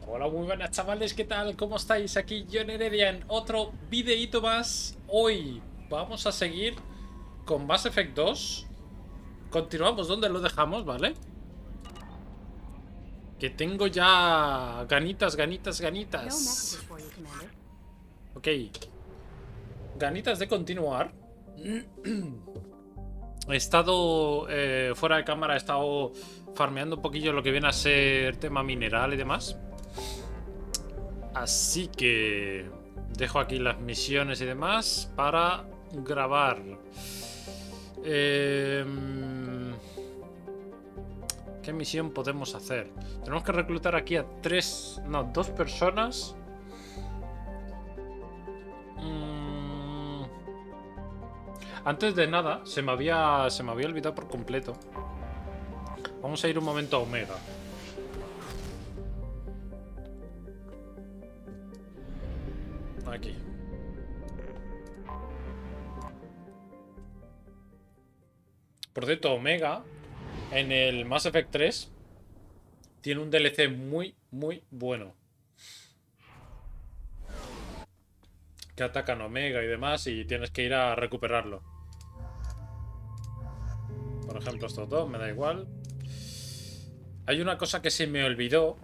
Hola, muy buenas chavales, ¿qué tal? ¿Cómo estáis? Aquí yo en Heredia en otro videíto más. Hoy vamos a seguir con Mass Effect 2. Continuamos donde lo dejamos, ¿vale? Que tengo ya ganitas, ganitas. Ok, ganitas de continuar. He estado fuera de cámara, he estado farmeando un poquillo lo que viene a ser tema mineral y demás. Así que dejo aquí las misiones y demás para grabar. ¿Qué misión podemos hacer? Tenemos que reclutar aquí a dos personas. Antes de nada, se me había olvidado por completo. Vamos a ir un momento a Omega. Aquí. Por cierto, Omega en el Mass Effect 3 tiene un DLC muy bueno. Que atacan Omega y demás y tienes que ir a recuperarlo. Por ejemplo, estos dos, me da igual. Hay una cosa que se me olvidó.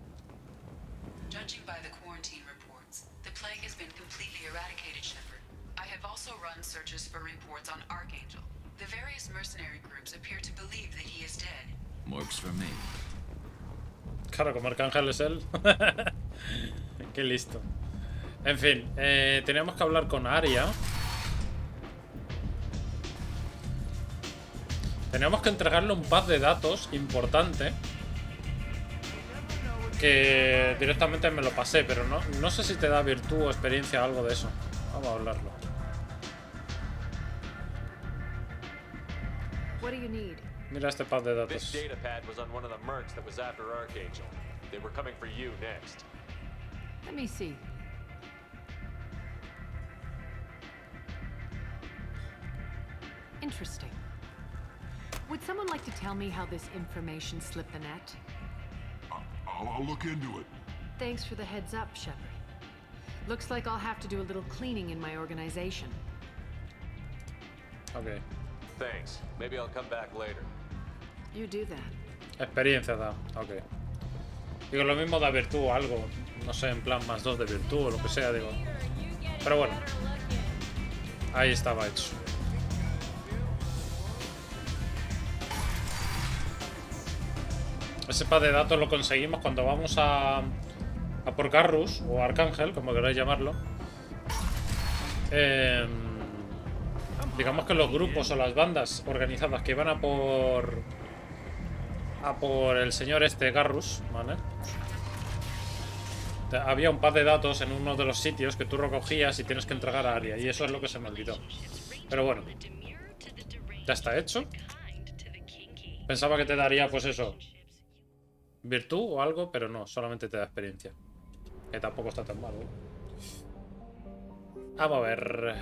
Judging by the quarantine reports, the plague has been completely eradicated, Shepard. I have also run searches for reports on Archangel. The various mercenary groups appear to believe that he is dead. Works for me. Claro, como Arcángel es él. Qué listo. En fin, teníamos que hablar con Aria. Teníamos que entregarle un pack de datos importante. Que directamente me lo pasé, pero no sé si te da virtud o experiencia o algo de eso. Vamos a hablarlo. What do you need? Mira este pack de This datos. data pad was on one of the mercs that was after Archangel. They were coming for you next. Let me see. Interesting. Would someone like to tell me how this information slipped the net? I'll look into it. Thanks for the heads up, Shepard. Looks like I'll have to do a little cleaning in my organization. Ok. Thanks. Maybe I'll come back later. You do that. Experiencia da. Ok. Digo, lo mismo da virtud o algo. No sé, en plan +2 de virtud o lo que sea, digo. Pero bueno. Ahí estaba hecho. Ese pack de datos lo conseguimos cuando vamos a por Garrus o Arcángel, como queráis llamarlo. Digamos que los grupos o las bandas organizadas que van a por el señor este Garrus, ¿vale? Había un pack de datos en uno de los sitios que tú recogías y tienes que entregar a Aria, y eso es lo que se me olvidó. Pero bueno, ya está hecho. Pensaba que te daría, pues eso, virtud o algo, pero no, solamente te da experiencia. Que tampoco está tan mal, ¿eh? Vamos a ver.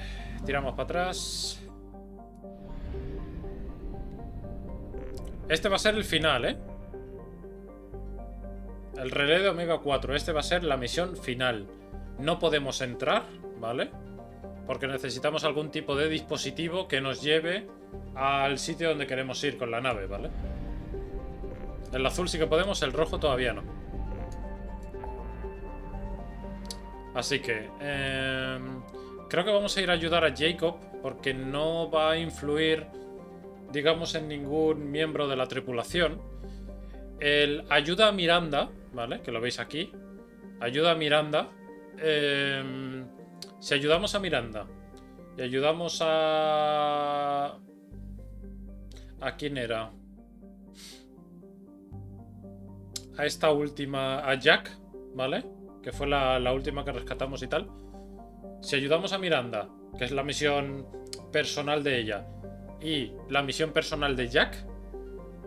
Tiramos para atrás. Este va a ser el final, ¿eh? El relé de Omega 4. Este va a ser la misión final. No podemos entrar, ¿vale? Porque necesitamos algún tipo de dispositivo que nos lleve al sitio donde queremos ir con la nave, ¿vale? El azul sí que podemos, el rojo todavía no. Así que creo que vamos a ir a ayudar a Jacob, porque no va a influir, digamos, en ningún miembro de la tripulación. El ayuda a Miranda, ¿vale? Que lo veis aquí. Ayuda a Miranda. Si ayudamos a Miranda y ayudamos a... ¿A quién era? A esta última... A Jack, ¿vale? Que fue la última que rescatamos y tal. Si ayudamos a Miranda, que es la misión personal de ella, y la misión personal de Jack,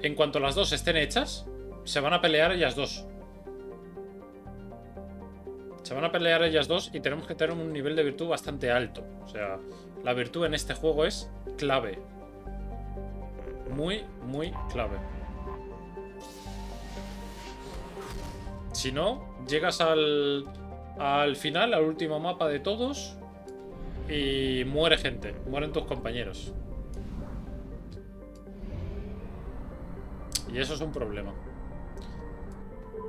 en cuanto las dos estén hechas, se van a pelear ellas dos. Se van a pelear ellas dos y tenemos que tener un nivel de virtud bastante alto. O sea, la virtud en este juego es clave. Muy clave. Si no, llegas al final, al último mapa de todos, y muere gente, mueren tus compañeros. Y eso es un problema.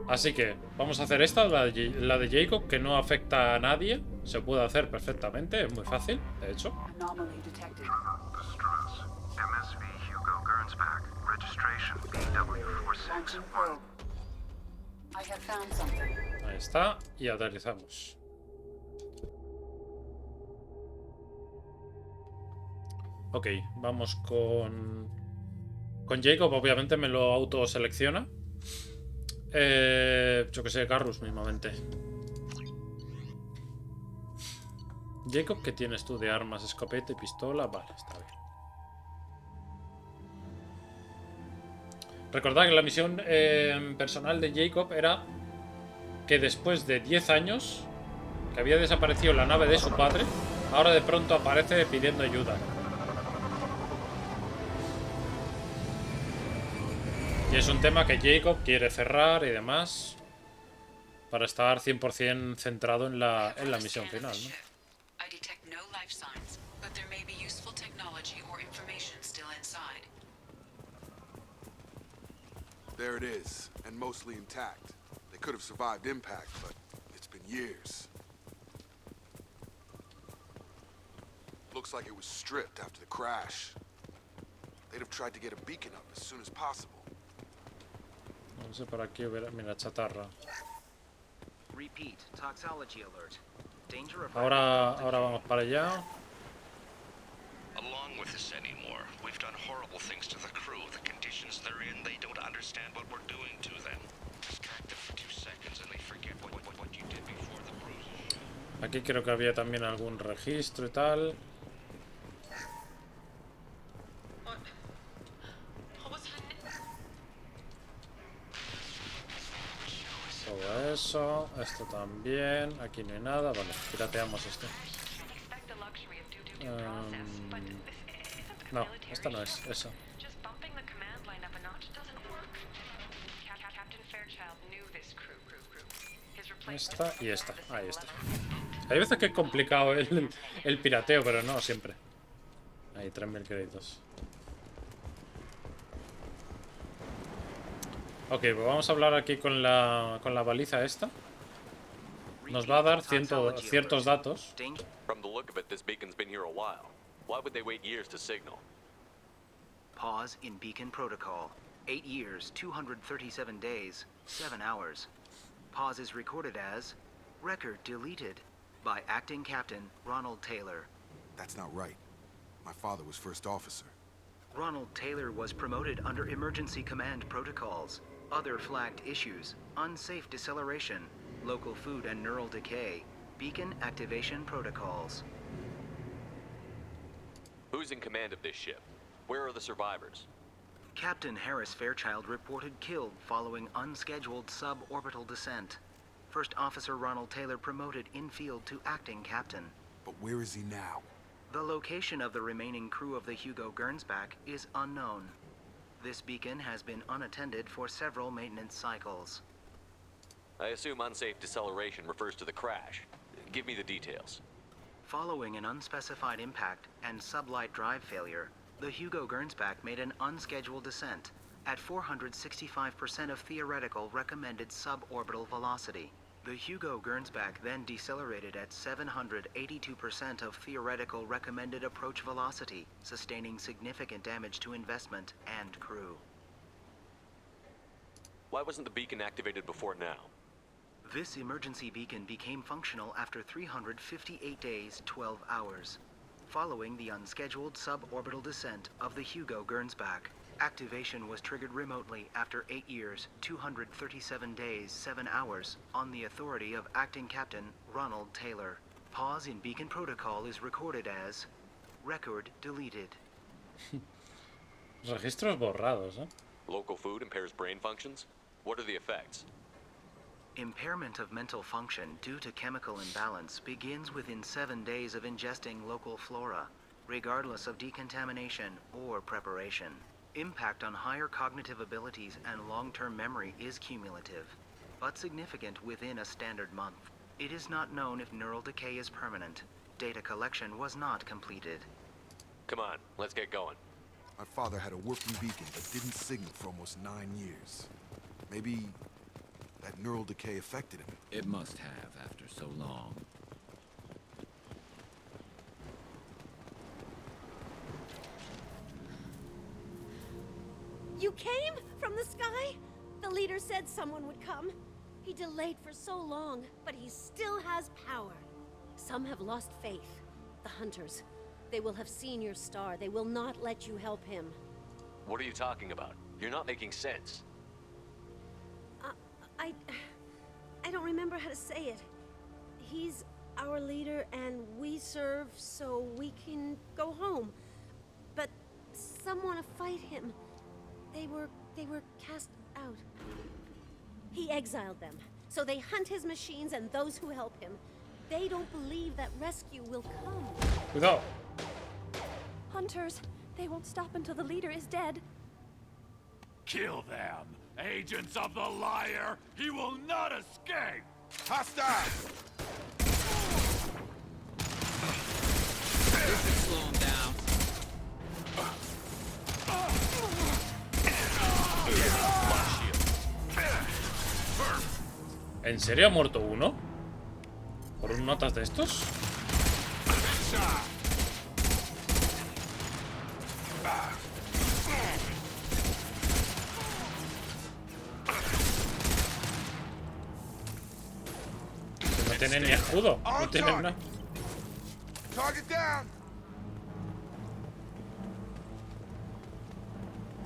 Así que vamos a hacer esta, la de Jacob, que no afecta a nadie. Se puede hacer perfectamente, es muy fácil, de hecho. Anomaly detected. Distress. MSV Hugo Gernsback. Registration Launching probe. I have found something. Ahí está, y aterrizamos. Ok, vamos con Jacob, obviamente me lo autoselecciona. Yo que sé, Carrus mismamente. Jacob, ¿qué tienes tú de armas? Escopeta y pistola. Vale, está bien. Recordad que la misión personal de Jacob era que después de 10 años que había desaparecido la nave de su padre, ahora de pronto aparece pidiendo ayuda. Y es un tema que Jacob quiere cerrar y demás para estar 100% centrado en la misión final, ¿no? I detect no life signs, but there may be useful technology or information still inside. There it is, and mostly intact. They could have survived impact, but it's been years. Looks like it was stripped after the crash. They'd have tried to get a beacon up as soon as possible. No sé, por aquí hubiera... Mira, chatarra. Repeat. Toxology alert. Danger of Ahora vamos para allá. Along with this anymore. We've done horrible things to the crew. The conditions they're in, they don't understand what we're doing to them. Distract them for 2 seconds and they forget what you did before the bruises. Aquí creo que había también algún registro y tal. Todo eso. Esto también. Aquí no hay nada. Vale, pirateamos esto. No, esta no es. Eso. Esta y esta. Ahí está. Hay veces que es complicado el pirateo, pero no siempre. Ahí, 3000 créditos. Ok, pues vamos a hablar aquí con la baliza esta. Nos va a dar ciertos datos. From the look of it, this beacon's been here a while. Why would they wait years to signal? Pause in beacon protocol. 8 years, 237 days, 7 hours. Pause is recorded as record deleted by acting captain Ronald Taylor. That's not right. My father was first officer. Ronald Taylor was promoted under emergency command protocols. Other flagged issues: unsafe deceleration, local food and neural decay, beacon activation protocols. Who's in command of this ship? Where are the survivors? Captain Harris Fairchild reported killed following unscheduled suborbital descent. First Officer Ronald Taylor promoted in-field to acting captain. But where is he now? The location of the remaining crew of the Hugo Gernsback is unknown. This beacon has been unattended for several maintenance cycles. I assume unsafe deceleration refers to the crash. Give me the details. Following an unspecified impact and sublight drive failure, the Hugo Gernsback made an unscheduled descent at 465% of theoretical recommended suborbital velocity. The Hugo Gernsback then decelerated at 782% of theoretical recommended approach velocity, sustaining significant damage to investment and crew. Why wasn't the beacon activated before now? This emergency beacon became functional after 358 days, 12 hours. Following the unscheduled suborbital descent of the Hugo Gernsback, activation was triggered remotely after 8 years, 237 days, 7 hours, on the authority of Acting Captain Ronald Taylor. Pause in beacon protocol is recorded as record deleted. Registros borrados, ¿eh? Local food impairs brain functions? What are the effects? Impairment of mental function due to chemical imbalance begins within 7 days of ingesting local flora, regardless of decontamination or preparation. Impact on higher cognitive abilities and long-term memory is cumulative. but significant within a standard month. It is not known if neural decay is permanent. Data collection was not completed. Come on, let's get going. My father had a working beacon that didn't signal for almost 9 years. Maybe that neural decay affected him. It must have after so long. You came from the sky? The leader said someone would come. He delayed for so long, but he still has power. Some have lost faith. The hunters. They will have seen your star. They will not let you help him. What are you talking about? You're not making sense. I don't remember how to say it. He's our leader and we serve so we can go home. But some want to fight him. They were cast out. He exiled them, so they hunt his machines and those who help him. They don't believe that rescue will come. Cuidado. Hunters, they won't stop until the leader is dead. Kill them! Agents of the liar! He will not escape! Hostile! Slow him down. ¿En serio ha muerto uno? ¿Por un notas de estos? No tiene ni escudo. No tiene nada. Target down!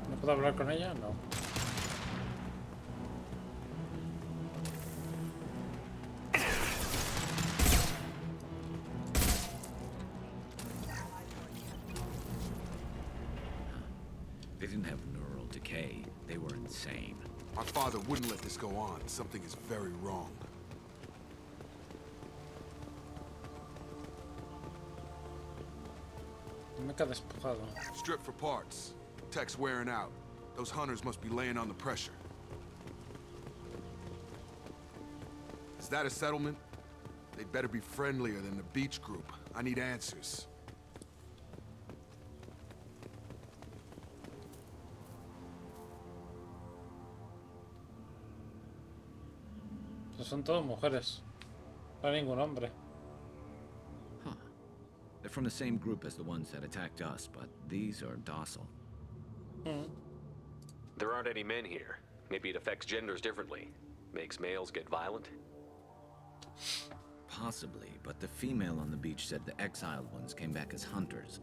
¿No puedo hablar con ella? No. They didn't have neural decay. They were insane. My father wouldn't let this go on. Something is very wrong. Me queda despojado. Strip for parts. Tech's wearing out. Those hunters must be laying on the pressure. Is that a settlement? They'd better be friendlier than the beach group. I need answers. Son todos mujeres. No hay ningún hombre. Huh. They're from the same group as the ones that attacked us, but these are docile. There aren't any men here. Maybe it affects genders differently. Makes males get violent? Possibly, but the female on the beach said the exiled ones came back as hunters.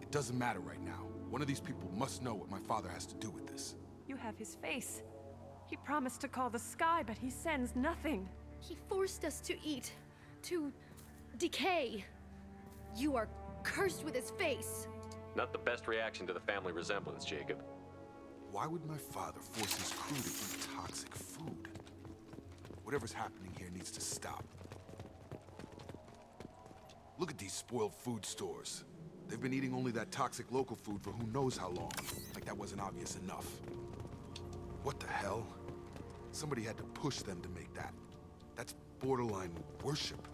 It doesn't matter right now. One of these people must know what my father has to do with this. You have his face. He promised to call the sky, but he sends nothing. He forced us to eat, to decay. You are cursed with his face. Not the best reaction to the family resemblance, Jacob. Why would my father force his crew to eat toxic food? Whatever's happening here needs to stop. Look at these spoiled food stores. They've been eating only that toxic local food for who knows how long. Like that wasn't obvious enough. What the hell? Somebody had to push them to make that. That's borderline worship.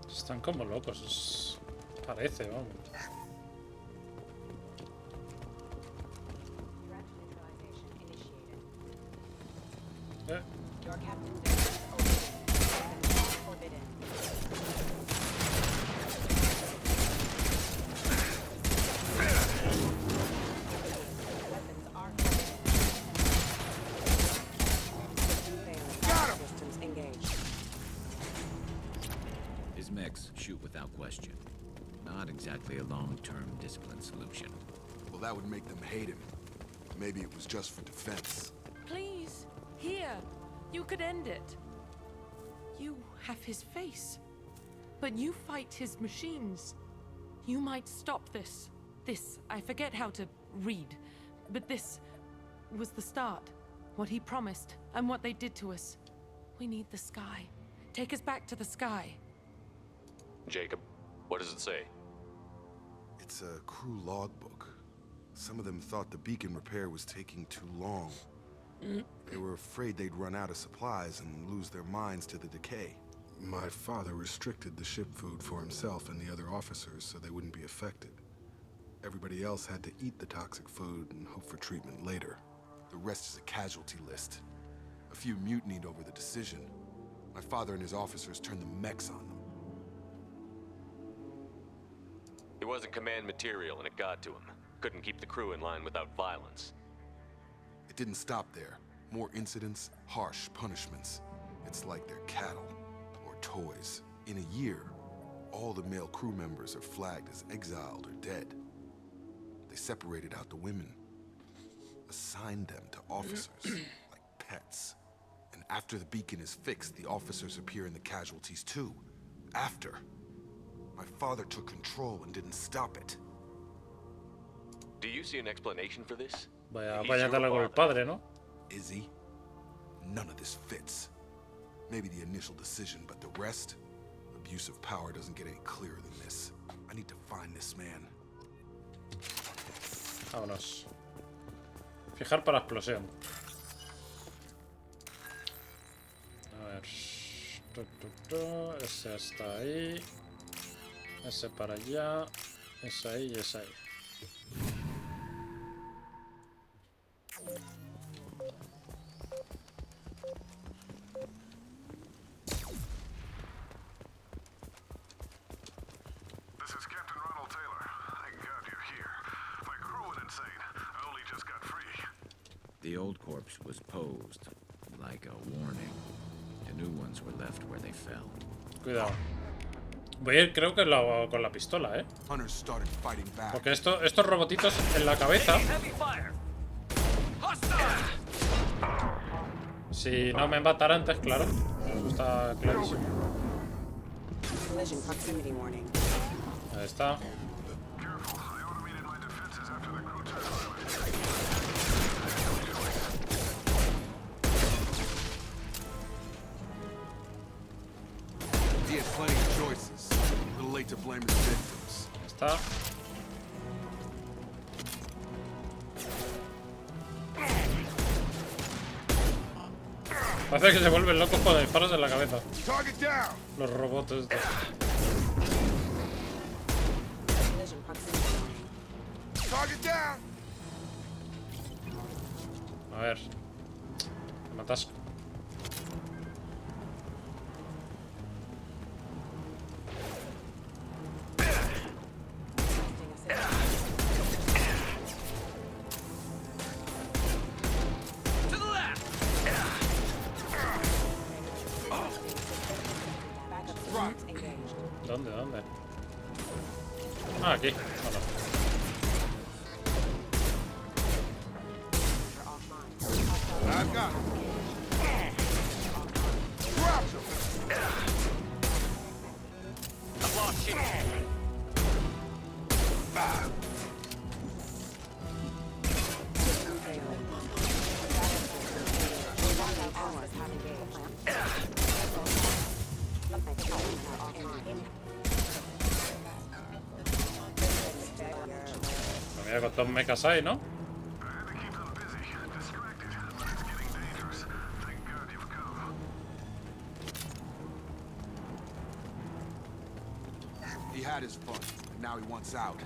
Están como locos. Parece, vamos. Your captain's orders forbidden. Weapons are got him. Systems engaged. His mechs shoot without question. Not exactly a long-term discipline solution. Well, that would make them hate him. Maybe it was just for defense. Please, here. You could end it. You have his face. But you fight his machines. You might stop this. This, I forget how to read. But this was the start. What he promised, and what they did to us. We need the sky. Take us back to the sky. Jacob, what does it say? It's a crew logbook. Some of them thought the beacon repair was taking too long. They were afraid they'd run out of supplies and lose their minds to the decay. My father restricted the ship food for himself and the other officers so they wouldn't be affected. Everybody else had to eat the toxic food and hope for treatment later. The rest is a casualty list. A few mutinied over the decision. My father and his officers turned the mechs on them. It wasn't command material and it got to him. Couldn't keep the crew in line without violence. It didn't stop there. More incidents, harsh punishments. It's like they're cattle or toys. In a year, all the male crew members are flagged as exiled or dead. They separated out the women, assigned them to officers, like pets. And after the beacon is fixed, the officers appear in the casualties too. After. My father took control and didn't stop it. Do you see an explanation for this? Vaya tela con el padre, ¿no? Is he? None of this fits. Maybe the initial decision, but the rest? Abuse of power doesn't get any clearer than this. I need to find this man. Vámonos. Fijar para explosión. A ver. Ese está ahí. Ese para allá. Ese ahí y ese ahí. The old corpse was posed like a warning. The new ones were left where they fell. Cuidado. Voy a ir, creo que con la pistola, ¿eh? Porque estos robotitos en la cabeza... Si no me matan antes, claro. Eso está clarísimo. Ahí está. Está. Parece que se vuelven locos cuando disparas en la cabeza. Los robots estos. A ver. Me matas. ¿Dónde? Ah, aquí. Bueno. Mira, con dos mechas ahí, ¿no? He had his fun, and now he wants out.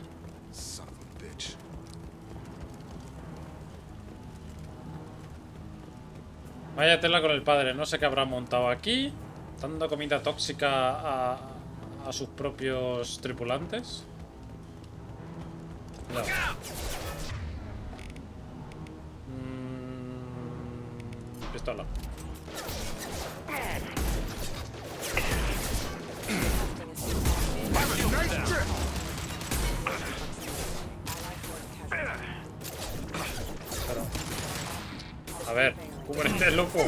Son of a bitch. Vaya tela con el padre, no sé qué habrá montado aquí. Dando comida tóxica a sus propios tripulantes. No. Pistola. Pero, a ver, cúbrete, loco.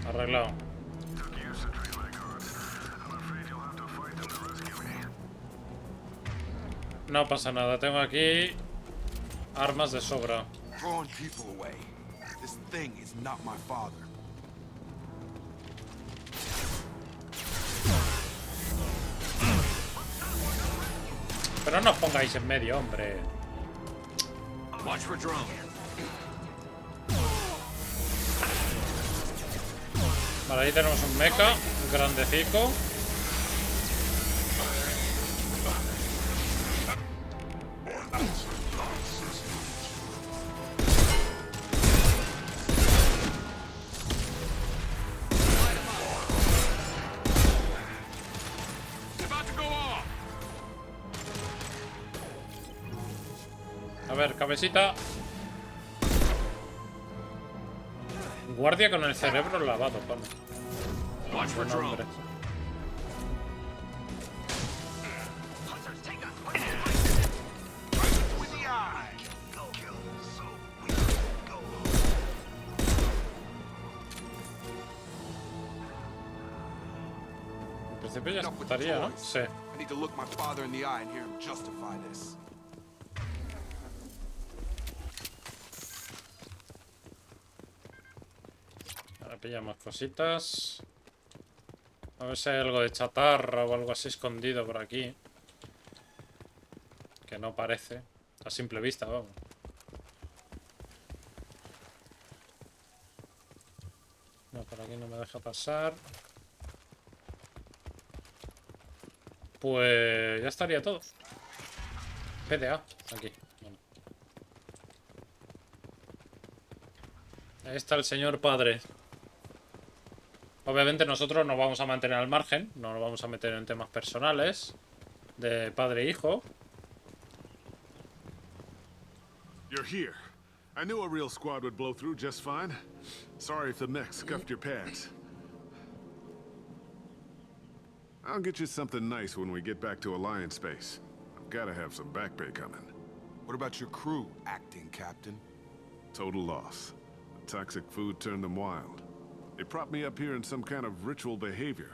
Arreglado. No pasa nada, tengo aquí armas de sobra. Drawing people away. This thing is not my father. Pero no os pongáis en medio, hombre. Watch for drone. Vale, ahí tenemos un mecha, un grandecico. A ver, cabecita. Guardia con el cerebro lavado, pone. Buen nombre. En principio ya estaría, ¿no? Sí. I need to look my father in the eye and hear him justify this. Ahora pillamos cositas. A ver si hay algo de chatarra o algo así escondido por aquí. Que no parece. A simple vista, vamos. No, por aquí no me deja pasar. Pues ya estaría todo. PDA, aquí. Bueno. Ahí está el señor padre. Obviamente nosotros nos vamos a mantener al margen. No nos vamos a meter en temas personales de padre e hijo. You're here. I knew a real squad would blow through just fine. Sorry if the mech scuffed your pads. I'll get you something nice when we get back to Alliance space. I've gotta have some back pay coming. What about your crew, acting captain? Total loss. The toxic food turned them wild. They propped me up here in some kind of ritual behavior.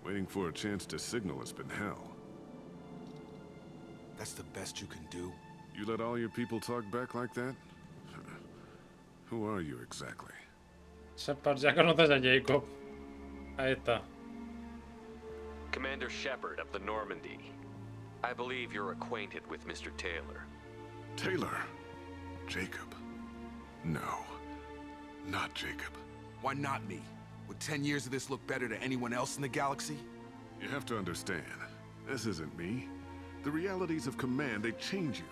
Waiting for a chance to signal has been hell. That's the best you can do? You let all your people talk back like that? Who are you exactly? Shepard, ya conoces a Jacob. Ahí está. Commander Shepard of the Normandy. I believe you're acquainted with Mr. Taylor. Taylor? Jacob? No. Not Jacob. Why not me? Would 10 years of this look better to anyone else in the galaxy? You have to understand, this isn't me. The realities of command, they change you.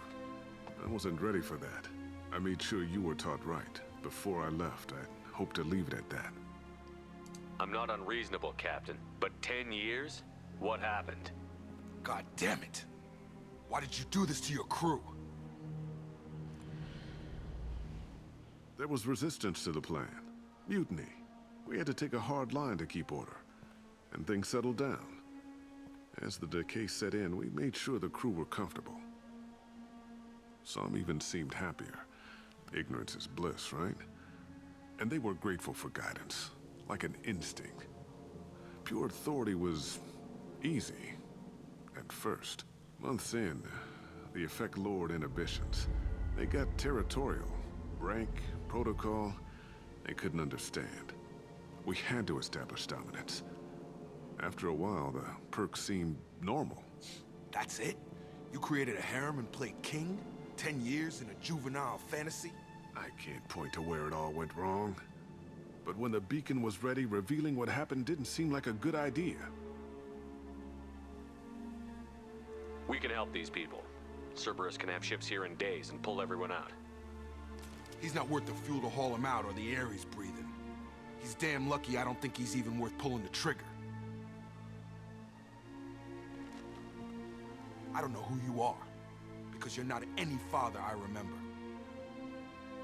I wasn't ready for that. I made sure you were taught right. Before I left, I hoped to leave it at that. I'm not unreasonable, Captain, but 10 years? What happened? God damn it! Why did you do this to your crew? There was resistance to the plan. Mutiny. We had to take a hard line to keep order. And things settled down. As the decay set in, we made sure the crew were comfortable. Some even seemed happier. Ignorance is bliss, right? And they were grateful for guidance, like an instinct. Pure authority was easy, at first. Months in, the effect lowered inhibitions. They got territorial. Rank, protocol, they couldn't understand. We had to establish dominance. After a while, the perks seemed normal. That's it? You created a harem and played king? 10 years in a juvenile fantasy? I can't point to where it all went wrong. But when the beacon was ready, revealing what happened didn't seem like a good idea. We can help these people. Cerberus can have ships here in days and pull everyone out. He's not worth the fuel to haul him out or the air he's breathing. He's damn lucky I don't think he's even worth pulling the trigger. I don't know who you are, because you're not any father I remember.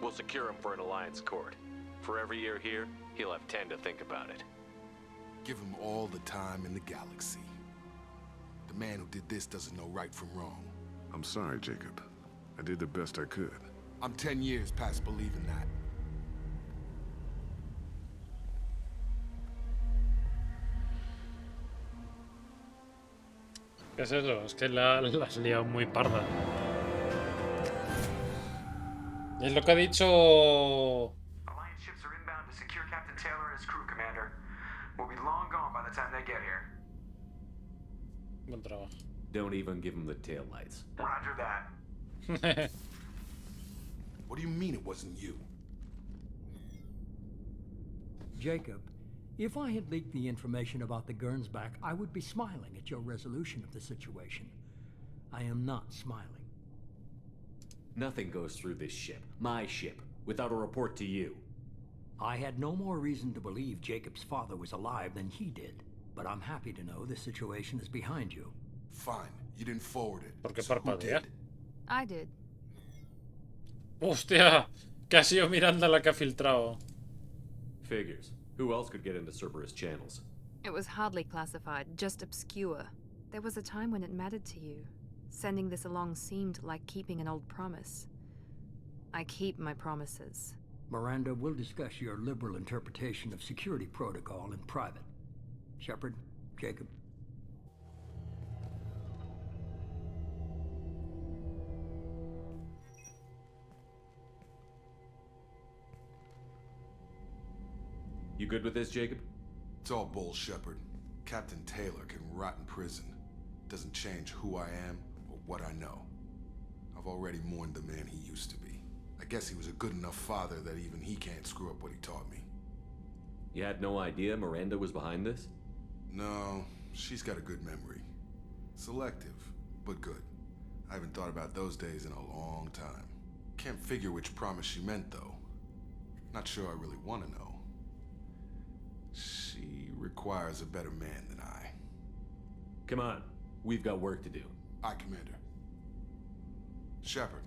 We'll secure him for an Alliance court. For every year here, he'll have 10 to think about it. Give him all the time in the galaxy. The man who did this doesn't know right from wrong. I'm sorry, Jacob. I did the best I could. I'm 10 years past believing that. ¿Qué es eso? Es que la has liado muy parda. Es lo que ha dicho... Alliance ships are inbound to secure Captain Taylor and his crew, Commander. We'll be long gone by the time they get here. Buen trabajo. Don't even give him the taillights. Roger that. What do you mean it wasn't you? Jacob, if I had leaked the information about the Gernsback, I would be smiling at your resolution of the situation. I am not smiling. Nothing goes through this ship, my ship, without a report to you. I had no more reason to believe Jacob's father was alive than he did, but I'm happy to know the situation is behind you. Fine, you didn't forward it. ¿Por qué So who parpadea? did? I did. Hostia, que ha sido Miranda la que ha filtrado. Figures. Who else could get into Cerberus channels? It was hardly classified, just obscure. There was a time when it mattered to you. Sending this along seemed like keeping an old promise. I keep my promises. Miranda, we'll discuss your liberal interpretation of security protocol in private. Shepard, Jacob. You good with this, Jacob? It's all bull, Shepard. Captain Taylor can rot in prison. Doesn't change who I am or what I know. I've already mourned the man he used to be. I guess he was a good enough father that even he can't screw up what he taught me. You had no idea Miranda was behind this? No, she's got a good memory. Selective, but good. I haven't thought about those days in a long time. Can't figure which promise she meant, though. Not sure I really want to know. She requires a better man than I. Come on, we've got work to do. Aye, Commander. Shepard,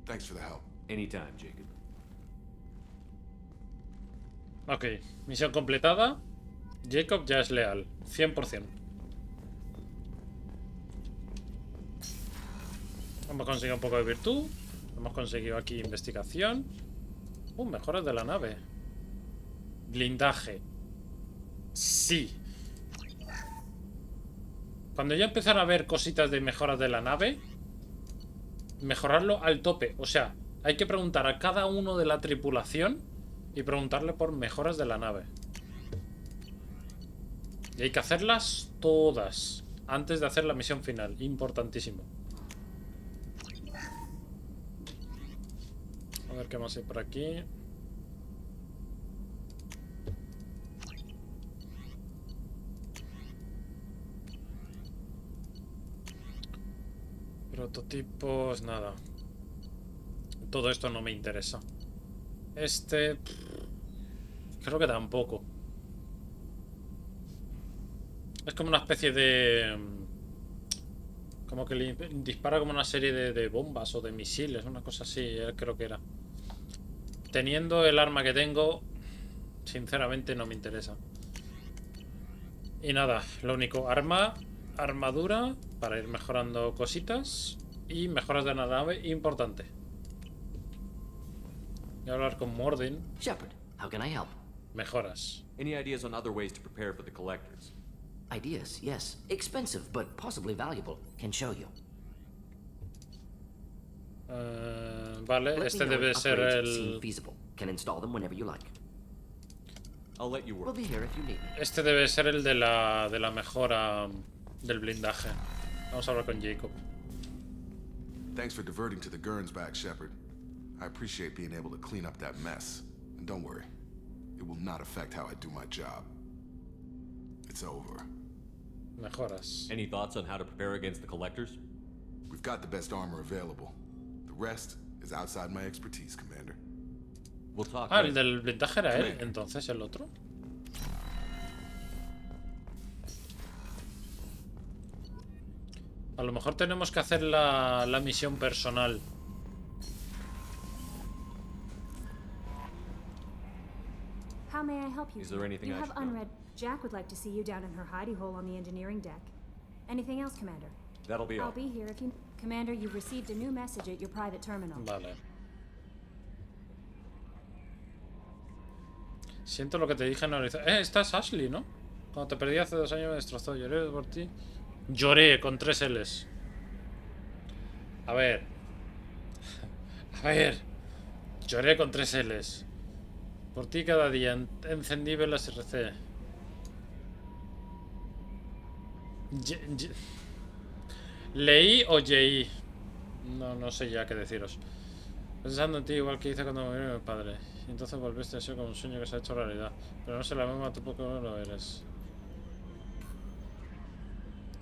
thanks for the help. Anytime, Jacob. Ok, misión completada. Jacob ya es leal, 100%. Hemos conseguido un poco de virtud. Hemos conseguido aquí investigación. Mejoras de la nave. Blindaje. Sí. Cuando ya empezaron a ver cositas de mejoras de la nave, mejorarlo al tope. O sea, hay que preguntar a cada uno de la tripulación y preguntarle por mejoras de la nave. Y hay que hacerlas todas antes de hacer la misión final. Importantísimo. A ver qué más hay por aquí. Prototipos, nada. Todo esto no me interesa. Este... creo que tampoco. Es como una especie de... como que le dispara como una serie de bombas o de misiles, una cosa así, creo que era. Teniendo el arma que tengo, sinceramente no me interesa. Y nada, lo único, armadura para ir mejorando cositas y mejoras de la nave importante. Voy a hablar con Mordin. Shepard, how can I help? Mejoras. Any ideas on other ways to prepare for the collectors? Ideas, yes. Expensive, but possibly valuable. Can show you. Vale, Let este me know debe if ser upgrades el... seem feasible. Can install them whenever you like. I'll let you work. We'll be here if you need me. Este debe ser el de la mejora del blindaje. Vamos a hablar con Jacob. Thanks for diverting to the Gernsback, Shepard. I appreciate being able to clean up that mess. And don't worry, it will not affect how I do my job. It's over. Mejoras. Any thoughts on how to prepare against the collectors? We've got the best armor available. The rest is outside my expertise, Commander. We'll talk el later. del blindaje era él, entonces el otro. A lo mejor tenemos que hacer la misión personal. How may I help you? Is there anything you I have should know? unread. Jack would like to see you down in her hidey hole on the engineering deck. Anything else, Commander? That'll be all. I'll be here if you... Commander, you've received a new message at your private terminal. Vale. Siento lo que te dije en la organización. Esta es Ashley, ¿no? Cuando te perdí hace 2 años me destrozó. Lloré por ti. Lloré con 3 L's. A ver. A ver. Lloré con 3 L's. Por ti cada día. Encendí velas RC. ¿Leí o yeí? No sé ya qué deciros. Pensando en ti igual que hice cuando murió mi padre. Y entonces volviste a ser como un sueño que se ha hecho realidad. Pero no sé la misma, tampoco lo eres.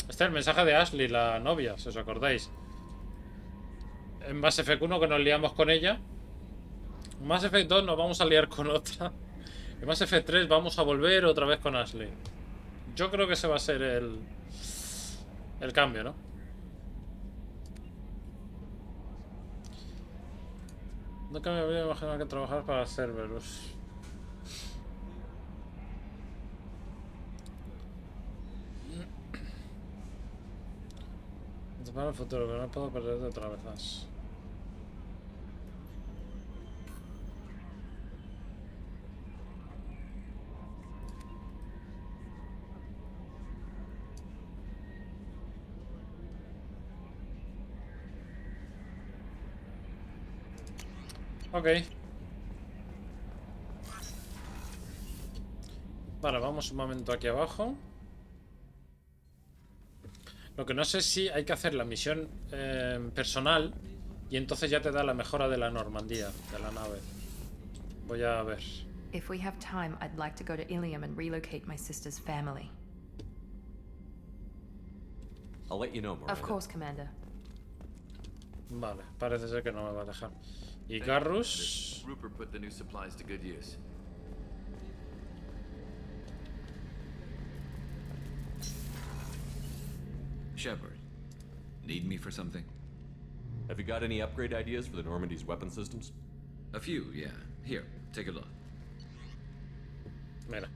Este es el mensaje de Ashley, la novia, si os acordáis. En Mass Effect 1 que nos liamos con ella. En Mass Effect 2 nos vamos a liar con otra. En Mass Effect 3 vamos a volver otra vez con Ashley. Yo creo que ese va a ser el cambio, ¿no? Nunca me había imaginado que trabajar para Cerberus. Para el futuro, pero no puedo perderte otra vez más. Ok. Vale, vamos un momento aquí abajo. Lo que no sé si hay que hacer la misión personal y entonces ya te da la mejora de la Normandía, de la nave. Voy a ver. If we have time, I'd like to go to Ilium and relocate my sister's family. I'll let you know, Miranda. Of course, Commander. Vale, parece ser que no me va a dejar. Y Garrus. Rupert put the new supplies to good use. Shepard, need me for something? Have you got any upgrade ideas for the Normandy's weapon systems? A few, yeah. Here, take a look. Mira.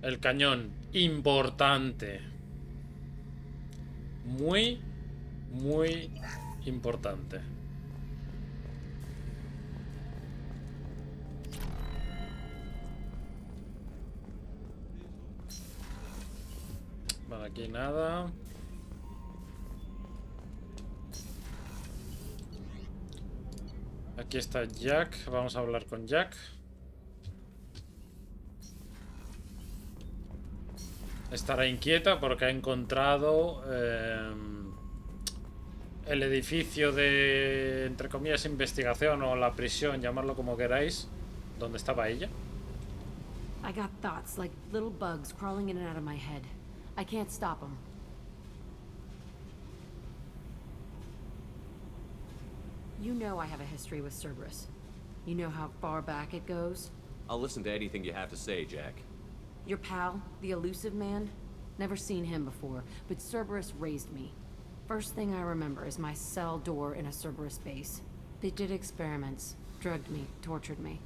El cañón. Importante. Muy importante. Vale, aquí nada. Aquí está Jack. Vamos a hablar con Jack. Estará inquieta porque ha encontrado el edificio de, entre comillas, investigación o la prisión, llamarlo como queráis, donde estaba ella. I got thoughts like little bugs crawling in and out of my head. I can't stop them. You know I have a history with Cerberus. You know how far back it goes? I'll listen to anything you have to say, Jack. Your pal, the elusive man? Never seen him before, but Cerberus raised me. First thing I remember is my cell door in a Cerberus base. They did experiments, drugged me, tortured me.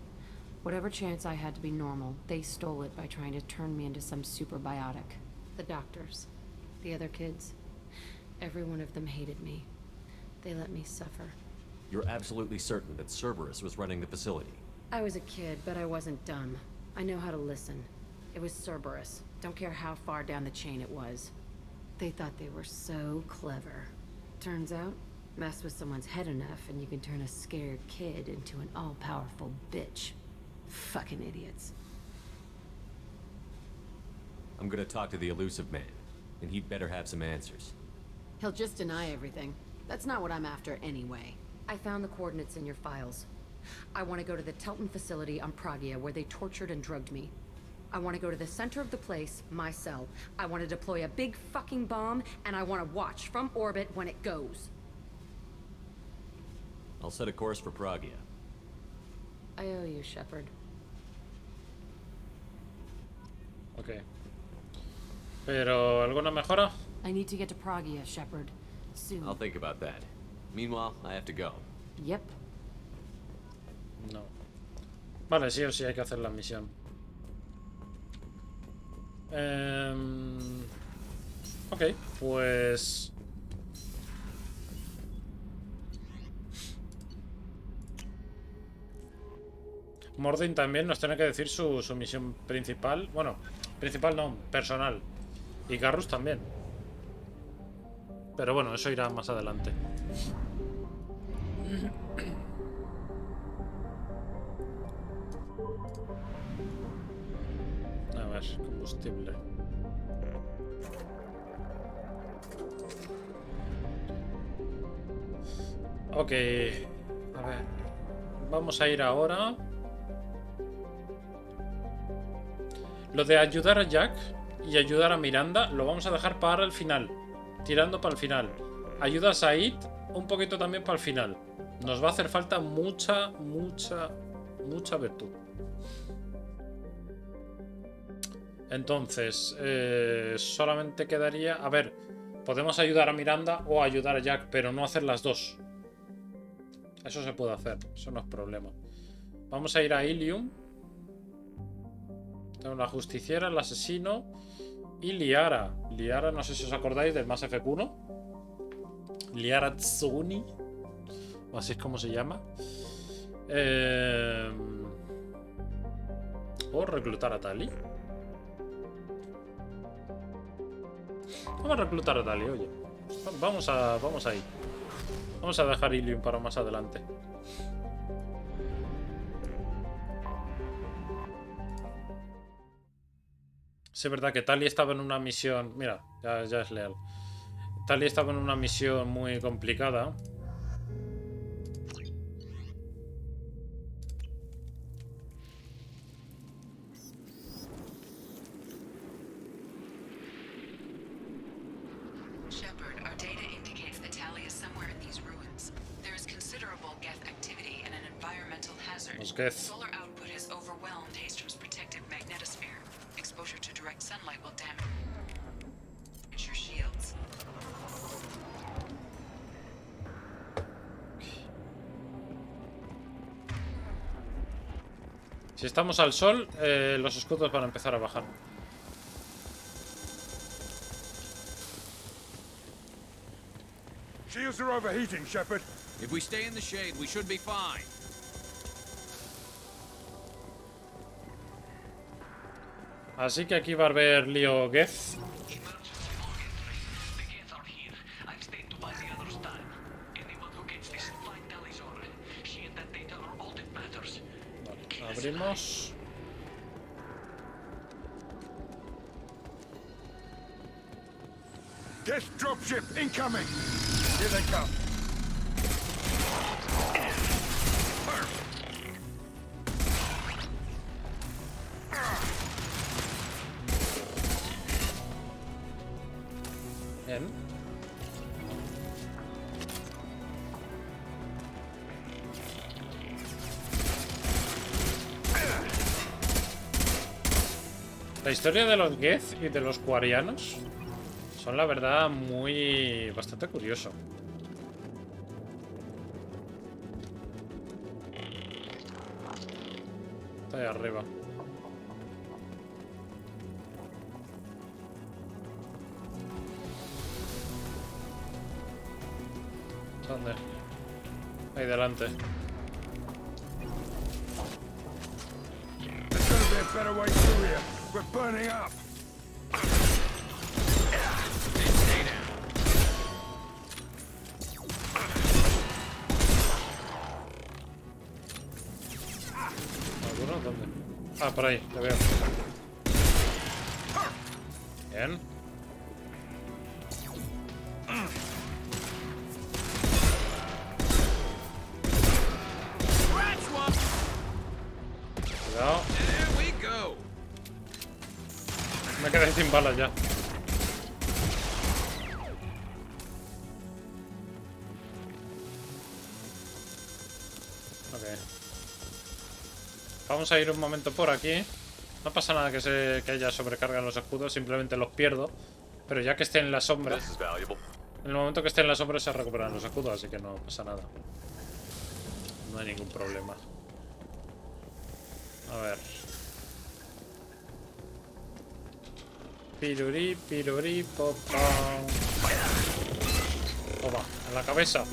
Whatever chance I had to be normal, they stole it by trying to turn me into some superbiotic. The doctors, the other kids, every one of them hated me. They let me suffer. You're absolutely certain that Cerberus was running the facility? I was a kid, but I wasn't dumb. I know how to listen. It was Cerberus. Don't care how far down the chain it was. They thought they were so clever. Turns out, mess with someone's head enough and you can turn a scared kid into an all-powerful bitch. Fucking idiots. I'm gonna talk to the elusive man, and he'd better have some answers. He'll just deny everything. That's not what I'm after anyway. I found the coordinates in your files. I want to go to the Telton facility on Pragia where they tortured and drugged me. I want to go to the center of the place, my cell. I want to deploy a big fucking bomb, and I want to watch from orbit when it goes. I'll set a course for Pragia. I owe you, Shepard. Ok. Pero, ¿alguna mejora? I need to get to Pragia, Shepard. Soon. I'll think about that. Meanwhile, I have to go. Yep. No. Vale, sí o sí hay que hacer la misión. Ok, pues... Mordin también nos tiene que decir su misión principal. Bueno, principal no, personal. Y Garrus también. Pero bueno, eso irá más adelante. A ver, combustible. Ok. A ver. Vamos a ir ahora. Lo de ayudar a Jack y ayudar a Miranda lo vamos a dejar para el final. Tirando para el final. Ayuda a Said un poquito también para el final. Nos va a hacer falta mucha virtud. Entonces, solamente quedaría... A ver, podemos ayudar a Miranda o ayudar a Jack, pero no hacer las dos. Eso se puede hacer, eso no es problema. Vamos a ir a Ilium. Tengo la justiciera, el asesino y Liara. Liara, no sé si os acordáis del Mass Effect 1. Liara Tsuni, o así es como se llama. ¿Puedo reclutar a Tali? Vamos a reclutar a Tali, oye. Vamos ahí. Vamos a dejar Ilium para más adelante. Sí, es verdad que Tali estaba en una misión... Mira, ya es leal. Tali estaba en una misión muy complicada. Shepard, our data indicates that Tali is somewhere in these ruins. There is considerable Geth activity and an environmental hazard. Los Geth. Solar output has overwhelmed Hastrom's protective magnetosphere. Exposure to direct sunlight will damage your shields. Si estamos al sol, los escudos van a empezar a bajar. Shields are overheating, Shepard. If we stay in the shade, we should be fine. Así que aquí va a haber lío Geth. Vale, abrimos. Guest dropship incoming. Here they come. Bien. La historia de los Geth y de los Quarianos son, la verdad, bastante curioso. Está ahí arriba. ¿Dónde? Ahí delante. There's gotta be a better way through here. We're burning up. ¿Alguno? ¿Dónde? Ah, por ahí, lo veo. Bien. Cuidado. Me quedé sin balas ya. Ok. Vamos a ir un momento por aquí. No pasa nada que haya sobrecarga en los escudos, simplemente los pierdo. Pero ya que estén en la sombra, en el momento que estén en la sombra se recuperan los escudos, así que no pasa nada. No hay ningún problema. A ver. Piruri, popa. Toma, en la cabeza.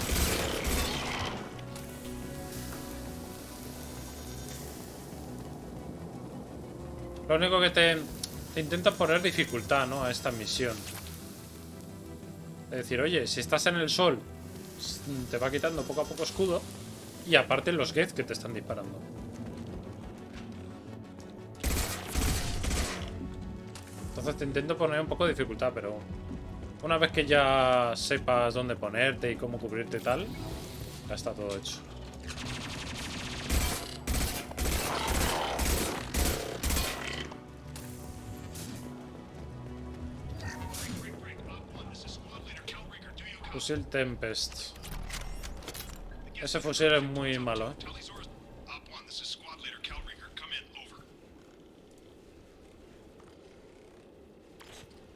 Lo único que te intentan poner dificultad, ¿no? A esta misión. Es decir, oye, si estás en el sol, te va quitando poco a poco escudo. Y aparte los Geth que te están disparando. Entonces te intento poner un poco de dificultad, pero una vez que ya sepas dónde ponerte y cómo cubrirte y tal, Ya está todo hecho. Fusil Tempest. Ese fusil es muy malo, ¿eh?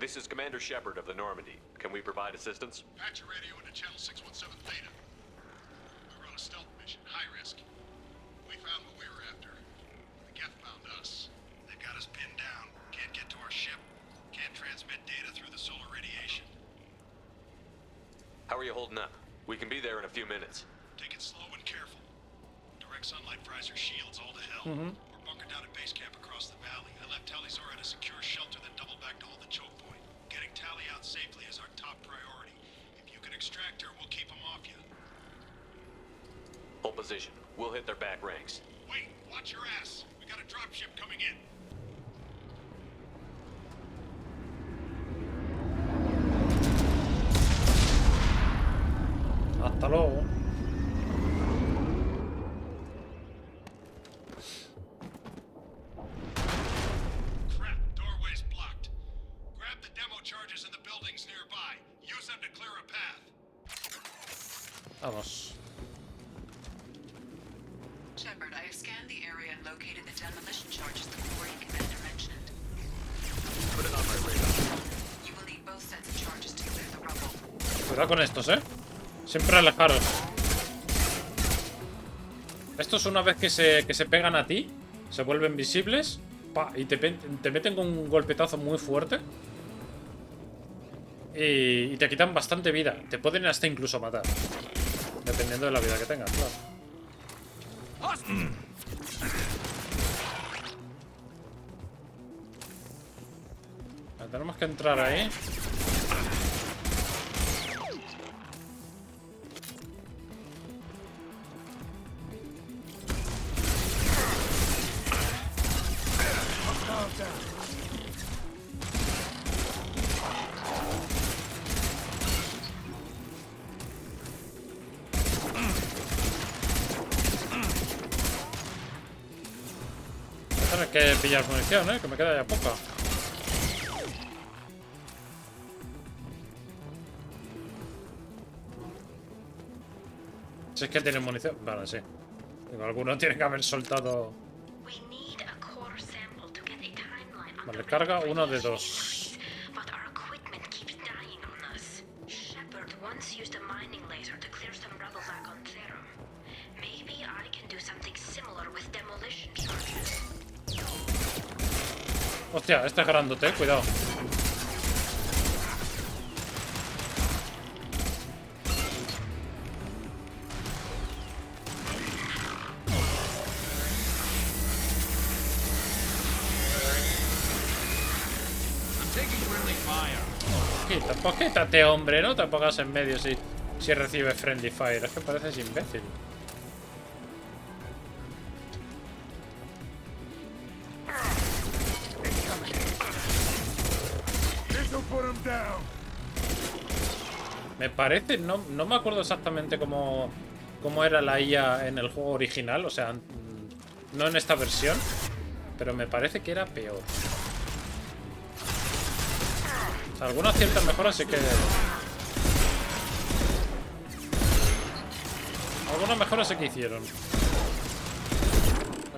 This is Commander Shepard of the Normandy. Can we provide assistance? Patch your radio into channel 617 Theta. We run a stealth mission, high risk. We found what we were after. The Geth found us. They've got us pinned down. Can't get to our ship. Can't transmit data through the solar radiation. How are you holding up? We can be there in a few minutes. Take it slow and careful. Direct sunlight fries our shields all to hell. We're bunkered down at base camp across the valley. I left Tali'Zorah at a secure shelter, then doubled back to hold the choke point. Getting Tali out safely is our top priority. If you can extract her, we'll keep them off you. Hold position. We'll hit their back ranks. Wait, watch your ass. We got a dropship coming in. Hasta luego. Crap, doorway's blocked. Grab the demo charges in the buildings nearby. Use them to clear a path. Vamos. Shepard, I have scanned the area and located the demolition charges the Quarry Commander mentioned. Put it on my radar. You will need both sets of charges to clear the rubble. Cuidado con estos, ¿eh? Siempre alejaros. Estos una vez que se pegan a ti, se vuelven visibles y te meten con un golpetazo muy fuerte. Y te quitan bastante vida. Te pueden hasta incluso matar. Dependiendo de la vida que tengas, claro. Tenemos que entrar ahí. Voy a tener que pillar munición, que me queda ya poca. Si es que tiene munición. Vale, sí. Digo, alguno tiene que haber soltado. Vale, carga uno de dos. Hostia, este es grandote, cuidado. Quítate, hombre, no te pongas en medio si recibes friendly fire. Es que pareces imbécil. Me parece, no me acuerdo exactamente cómo era la IA en el juego original, o sea, no en esta versión, pero me parece que era peor. O sea, algunas ciertas mejoras sí que... Algunas mejoras sí que hicieron.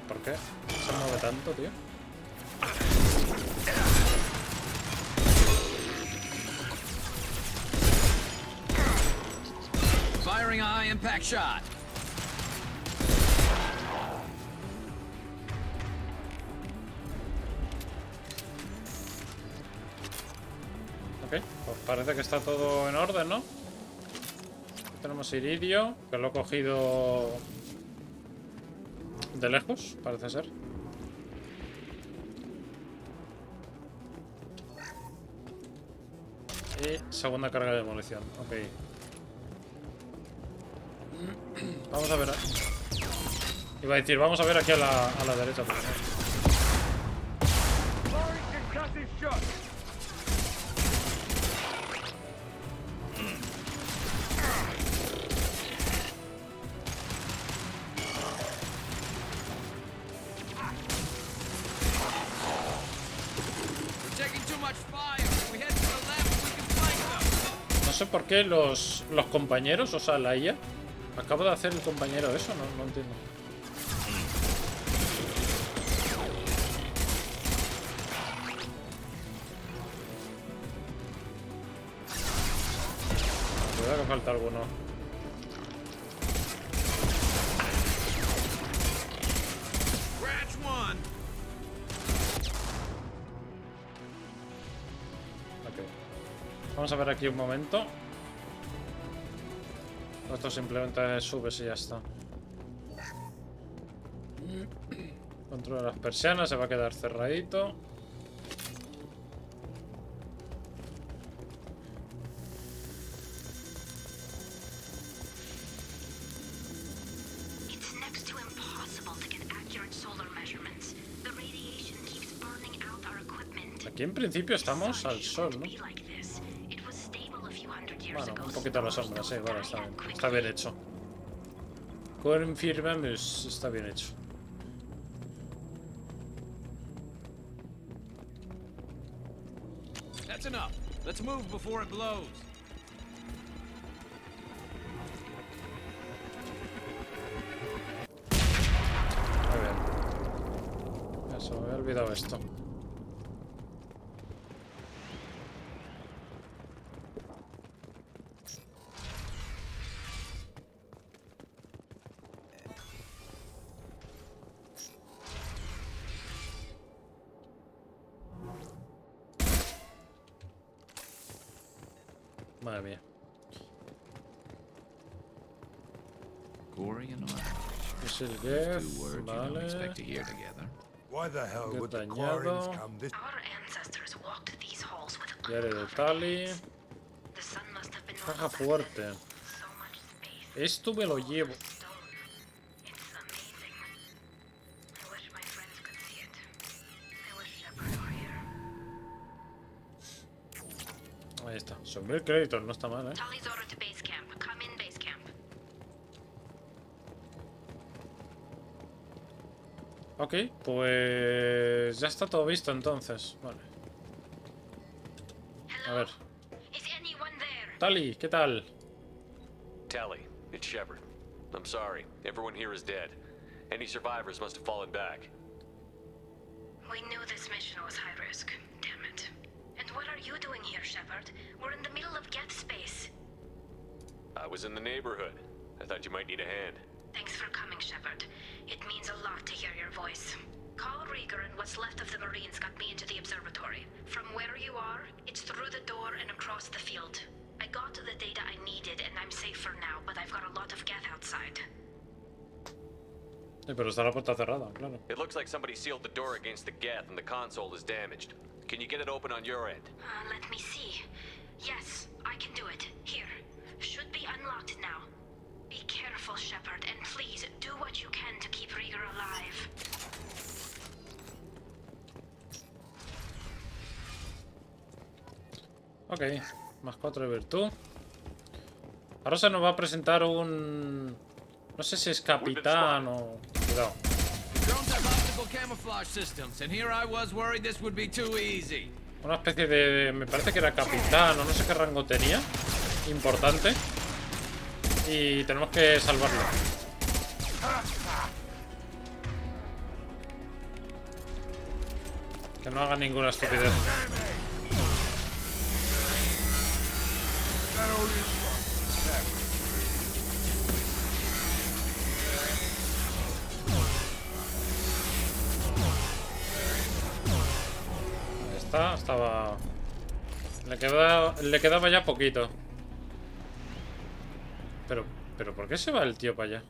¿Por qué se mueve tanto, tío? Firing a high impact shot. Ok, pues parece que está todo en orden, ¿no? Aquí tenemos iridio, que lo he cogido de lejos, parece ser. Y segunda carga de munición, ok. Vamos a ver. Iba a decir, vamos a ver aquí a la derecha. Por favor. No sé por qué los compañeros, o sea, la IA, acaba de hacer el compañero eso, no entiendo. Cuidado que falta alguno. Vamos a ver aquí un momento. Esto simplemente subes y ya está. Controla las persianas, se va a quedar cerradito. Aquí en principio estamos al sol, ¿no? Bueno, un poquito a la sombra, sí, vale, está bien. Está bien hecho. Confirmamos, está bien hecho. That's enough. Let's move before it blows. Muy bien. Eso, me había olvidado esto. Madre mía. Es el Geth, vale. Geth dañado. Diario de Tali. Caja fuerte. Esto me lo llevo. Ahí está. Son 1000 créditos, no está mal, ¿eh? Ok, pues ya está todo visto entonces. Vale. A ver. Tali, ¿qué tal? Tally, it's Shepard. I'm sorry. Everyone here is dead. Any survivors must have fallen back. We knew this mission was high risk. Damn it. And what are you doing here, Shepard? We're in the middle of Geth space. I was in the neighborhood. I thought you might need a hand. Thanks for coming, Shepard. It means a lot to hear your voice. Carl Rieger and what's left of the Marines got me into the observatory. From where you are, it's through the door and across the field. I got the data I needed and I'm safe for now, but I've got a lot of Geth outside. Sí, pero está la puerta cerrada, claro. It looks like somebody sealed the door against the Geth and the console is damaged. Can you get it open on your end? Let me see. Yes, I can do it. Here. Should be unlocked now. Be careful, Shepard, and please do what you can to keep Rieger alive. Ok, más 4 de virtud. Ahora se nos va a presentar un... No sé si es capitán o... Cuidado. Una especie de... Me parece que era capitán o no sé qué rango tenía. Importante. Y tenemos que salvarlo. Que no haga ninguna estupidez. Ahí está, estaba... Le quedaba ya poquito. Pero ¿por qué se va el tío para allá?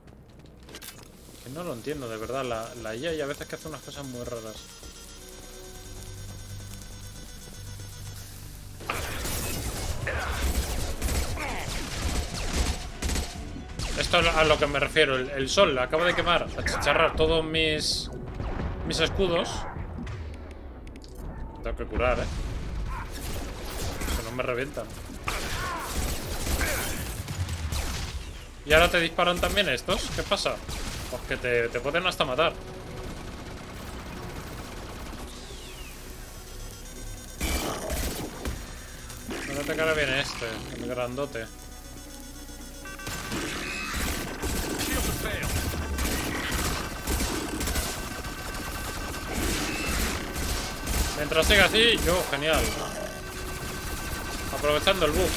Que no lo entiendo, de verdad. La IA y a veces que hace unas cosas muy raras. Esto es a lo que me refiero. El sol acaba de quemar, achicharrar todos mis escudos. Tengo que curar, Que no me revientan. ¿Y ahora te disparan también estos? ¿Qué pasa? Pues que te pueden hasta matar. Fíjate que ahora viene este, el grandote. Mientras siga así, yo, genial. Aprovechando el bug.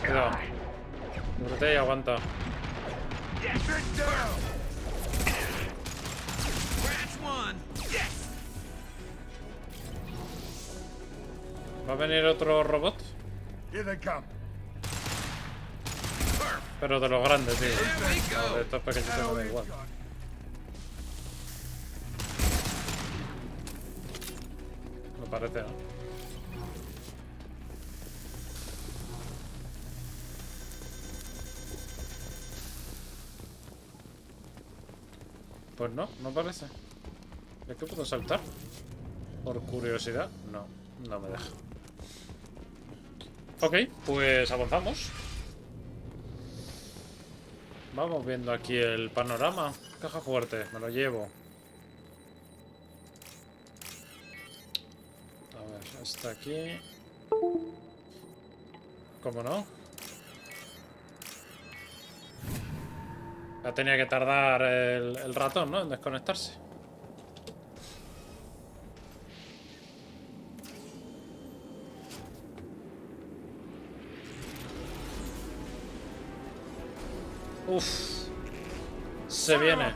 Cuidado. Muérete y aguanta. ¿Va a venir otro robot? Pero de los grandes, tío. No, de estos pequeñitos no da igual. Me parece, ¿no? Pues no, no parece. ¿Es que puedo saltar? Por curiosidad, no, no me deja. Ok, pues avanzamos. Vamos viendo aquí el panorama. Caja fuerte, me lo llevo. A ver, está aquí. ¿Cómo no? Ya tenía que tardar el ratón, ¿no? En desconectarse. Uf. Se viene.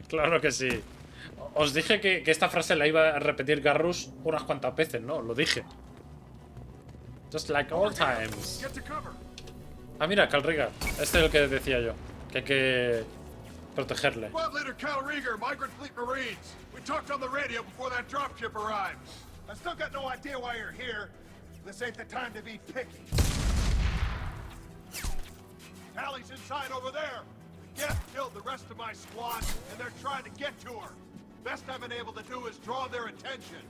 Claro que sí. Os dije que esta frase la iba a repetir Garrus unas cuantas veces, ¿no? Lo dije. Just like old times. Ah, mira, Calriga. Este es el que decía yo. Que hay que protegerle. Squad leader Cal Rieger, Migrant Fleet Marines. We talked on the radio before that dropship arrived. I still got no idea why you're here. This ain't the time to be picky. Tally's inside over there. The Geth killed the rest of my squad, and they're trying to get to her. Best I've been able to do is draw their attention.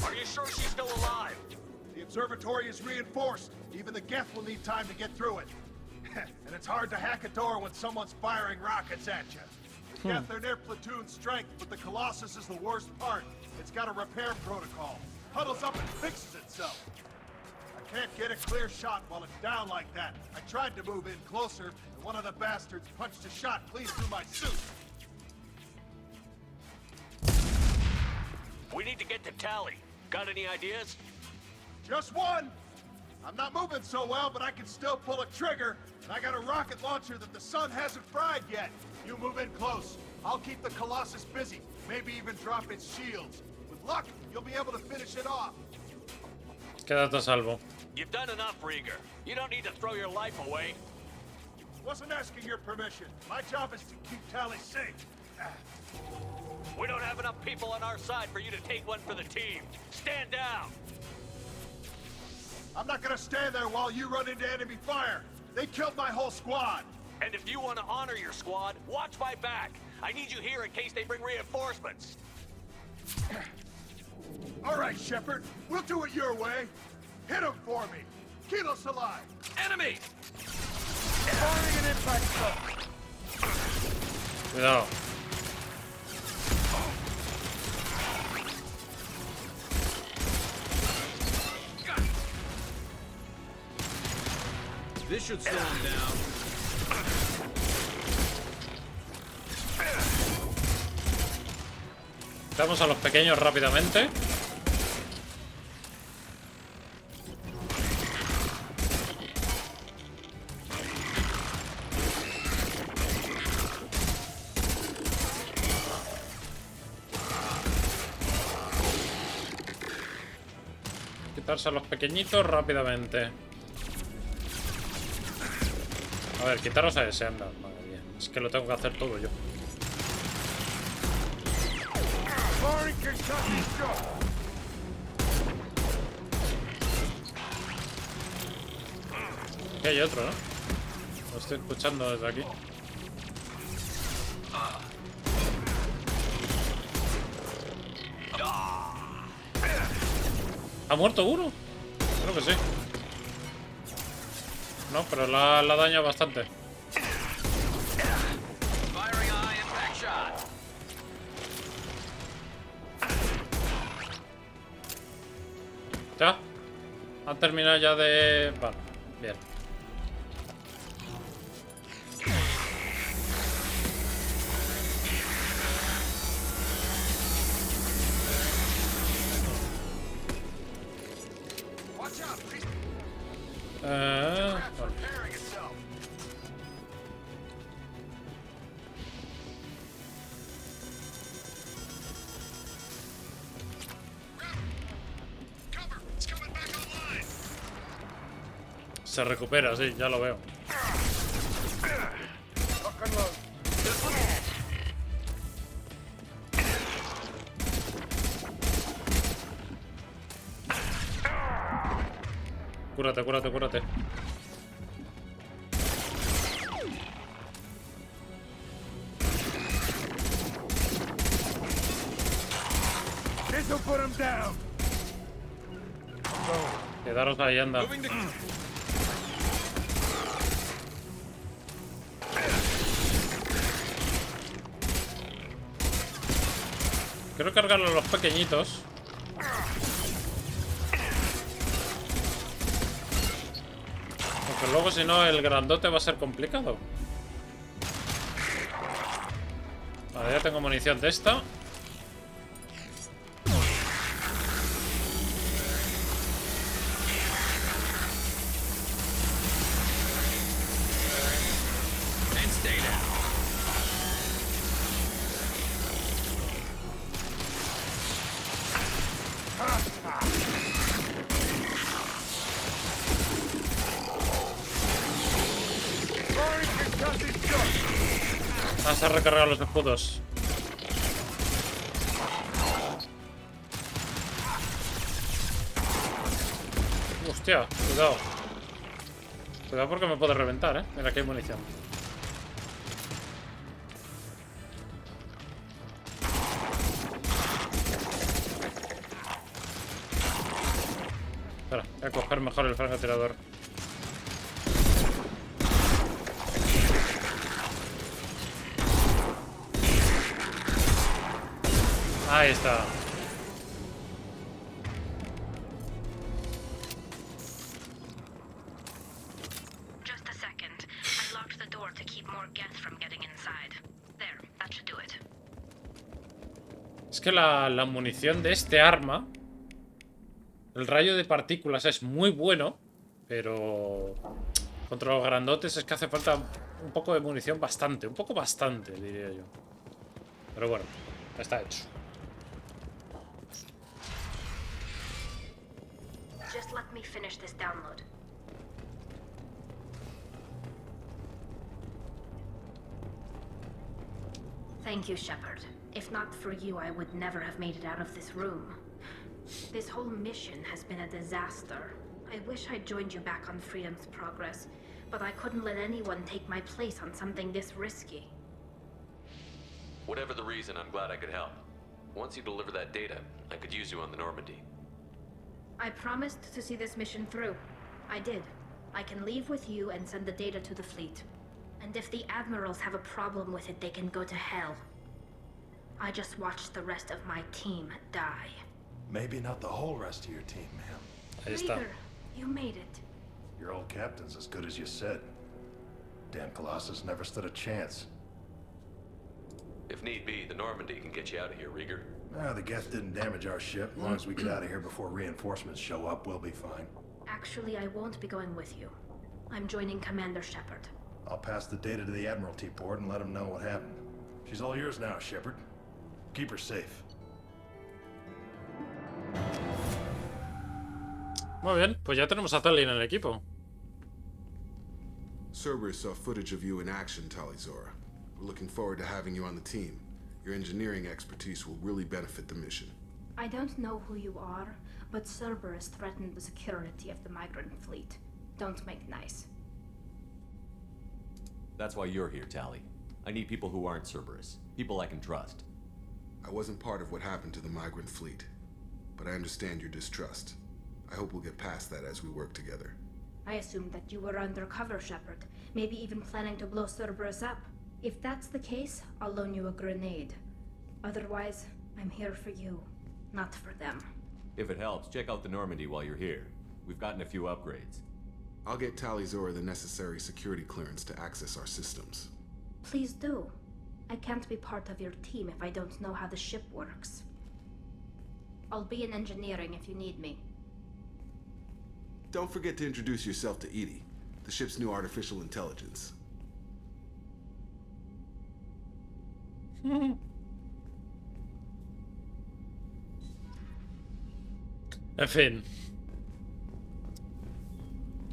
Are you sure she's still alive? The observatory is reinforced. Even the Geth will need time to get through it. And it's hard to hack a door when someone's firing rockets at you. The Geth are near platoon strength, but the Colossus is the worst part. It's got a repair protocol. Huddles up and fixes itself. I can't get a clear shot while it's down like that. I tried to move in closer, and one of the bastards punched a shot clean through my suit. We need to get to Tally. Got any ideas? Just one! I'm not moving so well, but I can still pull a trigger, and I got a rocket launcher that the sun hasn't fried yet. You move in close. I'll keep the Colossus busy, maybe even drop its shields. With luck, you'll be able to finish it off. Quédate a salvo. You've done enough, Rieger. You don't need to throw your life away. Wasn't asking your permission. My job is to keep Tally safe. We don't have enough people on our side for you to take one for the team. Stand down! I'm not gonna stand there while you run into enemy fire. They killed my whole squad. And if you want to honor your squad, watch my back. I need you here in case they bring reinforcements. All right, Shepard. We'll do it your way. Hit him for me. Keep us alive. Enemy! Firing an impact shot. Cuidado. This should slow him down. Vamos a los pequeños rápidamente. Quitarse a los pequeñitos rápidamente. A ver, quitaros a ese, anda. Madre mía. Es que lo tengo que hacer todo yo. Aquí hay otro, ¿no? Lo estoy escuchando desde aquí. ¿Ha muerto uno? Creo que sí. No, pero la ha dañado bastante. ¿Ya? ¿Han terminado ya de...? Vale, bien. Vale. Se recupera, sí, ya lo veo. Cúrate, cúrate, cúrate. Quedaros ahí, anda. Quiero cargarlo a los pequeñitos. Porque luego si no el grandote va a ser complicado. Vale, ya tengo munición de esta. Vas a recargar los escudos. Hostia, cuidado. Cuidado porque me puede reventar, Mira que hay munición. Espera, voy a coger mejor el francotirador. Ahí está. Just a second. I locked the door to keep more gas from getting inside. There, that should do it. Es que la munición de este arma, el rayo de partículas es muy bueno, pero contra los grandotes es que hace falta un poco de munición bastante, un poco bastante, diría yo. Pero bueno, está hecho. Just let me finish this download. Thank you, Shepard. If not for you, I would never have made it out of this room. This whole mission has been a disaster. I wish I'd joined you back on Freedom's Progress, but I couldn't let anyone take my place on something this risky. Whatever the reason, I'm glad I could help. Once you deliver that data, I could use you on the Normandy. I promised to see this mission through. I did. I can leave with you and send the data to the fleet. And if the admirals have a problem with it, they can go to hell. I just watched the rest of my team die. Maybe not the whole rest of your team, ma'am. Ahí está. Rieger, you made it. Your old captain's as good as you said. Damn Colossus never stood a chance. If need be, the Normandy can get you out of here, Rieger. The Geth didn't damage our ship. As long as we get out of here before reinforcements show up, we'll be fine. Actually, I won't be going with you. I'm joining Commander Shepard. I'll pass the data to the Admiralty board and let them know what happened. She's all yours now, Shepard. Keep her safe. Muy bien, pues ya tenemos a Tali en el equipo. Cerberus saw footage of you in action, Talizora. We're looking forward to having you on the team. Your engineering expertise will really benefit the mission. I don't know who you are, but Cerberus threatened the security of the migrant fleet. Don't make nice. That's why you're here, Tally. I need people who aren't Cerberus. People I can trust. I wasn't part of what happened to the migrant fleet, but I understand your distrust. I hope we'll get past that as we work together. I assumed that you were undercover, Shepard. Maybe even planning to blow Cerberus up. If that's the case, I'll loan you a grenade. Otherwise, I'm here for you, not for them. If it helps, check out the Normandy while you're here. We've gotten a few upgrades. I'll get Talizora the necessary security clearance to access our systems. Please do. I can't be part of your team if I don't know how the ship works. I'll be in engineering if you need me. Don't forget to introduce yourself to Edie, the ship's new artificial intelligence. En fin.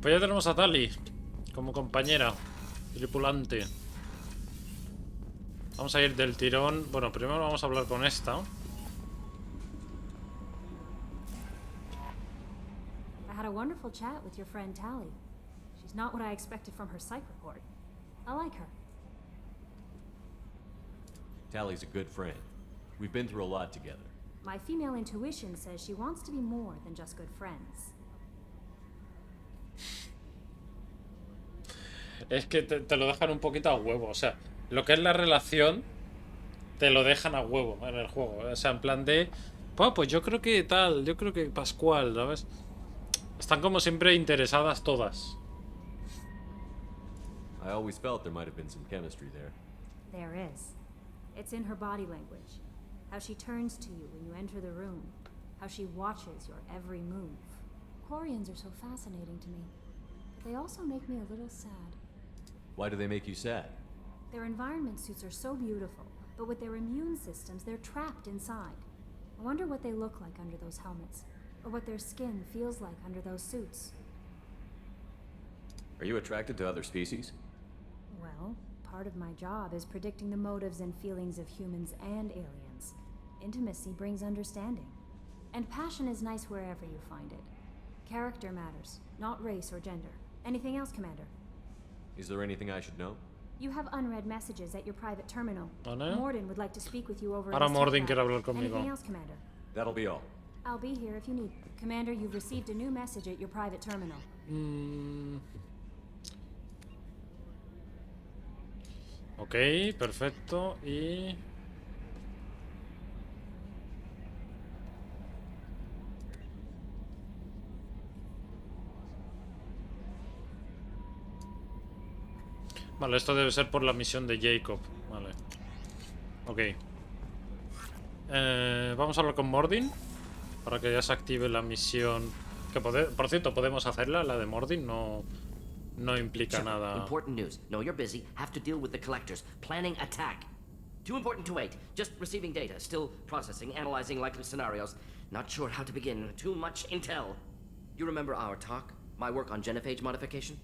Pues ya tenemos a Tali como compañera, tripulante. Vamos a ir del tirón. Bueno, primero vamos a hablar con esta. I had a wonderful chat with your friend Tally. She's not what I expected from her psych report. I like her. Tally's a good friend. We've been through a lot together. My female intuition says she wants to be more than just good friends. Es que te lo dejan un poquito a huevo. O sea, lo que es la relación te lo dejan a huevo en el juego. O sea, en plan de... Pues yo creo que tal, yo creo que Pascual, ¿sabes? Están como siempre interesadas todas. I always felt there might have been some chemistry there. There is. It's in her body language. How she turns to you when you enter the room. How she watches your every move. Quarians are so fascinating to me. But they also make me a little sad. Why do they make you sad? Their environment suits are so beautiful, but with their immune systems, they're trapped inside. I wonder what they look like under those helmets, or what their skin feels like under those suits. Are you attracted to other species? Well, part of my job is predicting the motives and feelings of humans and aliens. Intimacy brings understanding. And passion is nice wherever you find it. Character matters, not race or gender. Anything else, Commander? Is there anything I should know? You have unread messages at your private terminal. ¿Vale? Morden would like to speak with you over Ahora his Morden chat. quiere hablar conmigo. Anything else, Commander? That'll be all. I'll be here if you need. Commander, you've received a new message at your private terminal. Ok, perfecto. Y... Vale, esto debe ser por la misión de Jacob. Vale. Ok. Vamos a hablar con Mordin para que ya se active la misión. Que por cierto, podemos hacerla, la de Mordin, no implica Sure. nada. Important news. No, you're busy. Have to deal with the collectors. Planning attack. Too important to wait. Just receiving data. Still processing, analyzing likely scenarios. Not sure how to begin. Too much intel. You remember our talk? My work on genophage modification?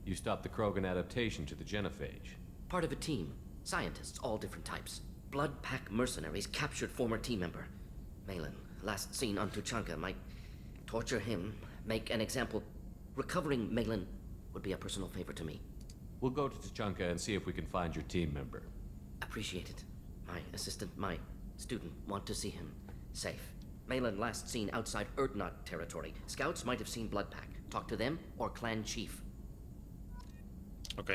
You stopped the Krogan adaptation to the genophage. Part of a team. Scientists, all different types. Blood Pack mercenaries captured former team member. Malin, last seen on Tuchanka, might torture him, make an example. Recovering Malin would be a personal favor to me. We'll go to Tuchanka and see if we can find your team member. Appreciate it. My assistant, my student, want to see him safe. Malin last seen outside Erdnot territory. Scouts might have seen Blood Pack. Talk to them or clan chief. Ok.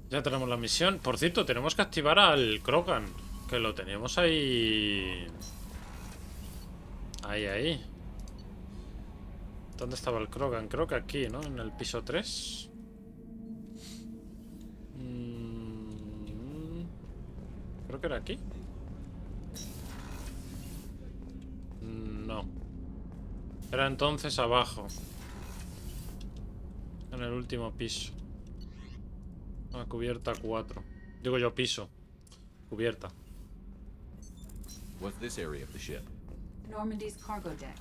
Ya tenemos la misión. Por cierto, tenemos que activar al Krogan, que lo teníamos ahí. Ahí. ¿Dónde estaba el Krogan? Creo que aquí, ¿no? En el piso 3. Creo que era aquí. No. Era entonces abajo. En el último piso. Ah, cubierta 4. Digo yo piso. Cubierta. What's this area of the ship? Normandy's cargo deck.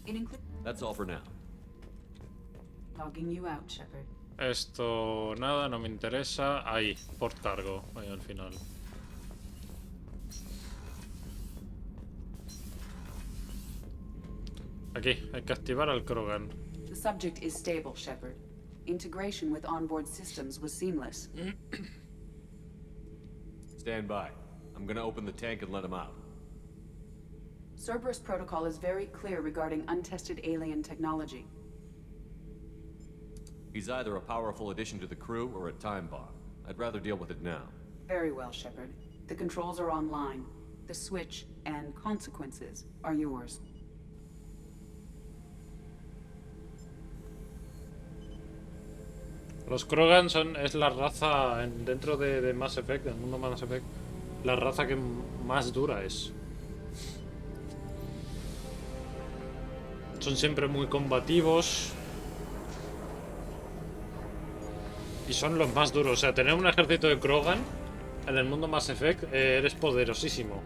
It includes That's all for now. logging you out, Shepard. Esto nada, no me interesa. Ahí, port cargo, ahí al final. Aquí, hay que activar al Krogan. The subject is stable, Shepard. Integration with onboard systems was seamless. Stand by. I'm gonna open the tank and let him out. Cerberus protocol is very clear regarding untested alien technology. He's either a powerful addition to the crew or a time bomb. I'd rather deal with it now. Very well, Shepard. The controls are online. The switch and consequences are yours. Los Krogan es la raza dentro de Mass Effect, del mundo Mass Effect, la raza que más dura es. Son siempre muy combativos. Y son los más duros. O sea, tener un ejército de Krogan en el mundo Mass Effect, eres poderosísimo.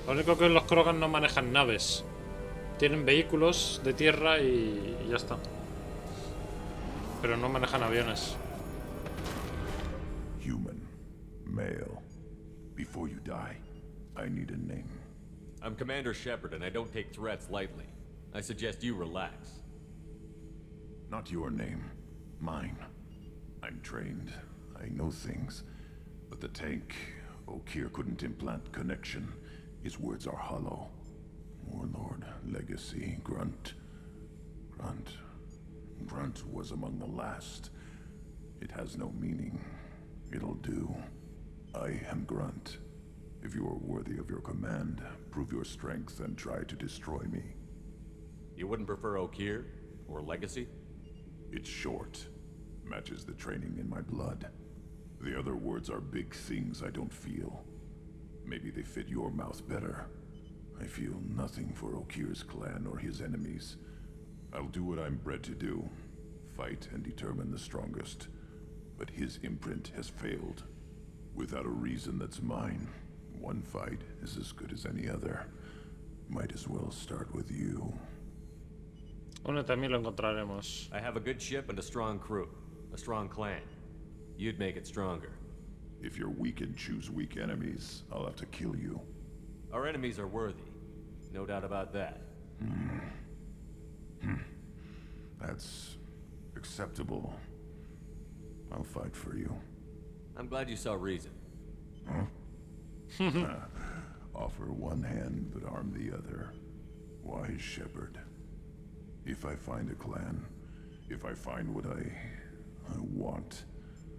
Lo único que los Krogan no manejan naves. Tienen vehículos de tierra y ya está. Pero no manejan aviones. Human. Male. Before you die, I need a name. I'm Commander Shepard, and I don't take threats lightly. I suggest you relax. Not your name. Mine. I'm trained. I know things. But the tank, Okeer couldn't implant connection. His words are hollow. Warlord, Legacy, Grunt. Grunt was among the last. It has no meaning. It'll do. I am Grunt. If you are worthy of your command, prove your strength and try to destroy me. You wouldn't prefer Okeer? Or Legacy? It's short. Matches the training in my blood. The other words are big things I don't feel. Maybe they fit your mouth better. I feel nothing for Okeer's clan or his enemies. I'll do what I'm bred to do. Fight and determine the strongest. But his imprint has failed. Without a reason that's mine, one fight is as good as any other. Might as well start with you. Bueno, también lo encontraremos. I have a good ship and a strong crew. A strong clan. You'd make it stronger. If you're weak and choose weak enemies, I'll have to kill you. Our enemies are worthy. No doubt about that. That's acceptable. I'll fight for you. I'm glad you saw reason. Huh? Offer one hand, but arm the other. Wise Shepard. If I find a clan, if I find what I want,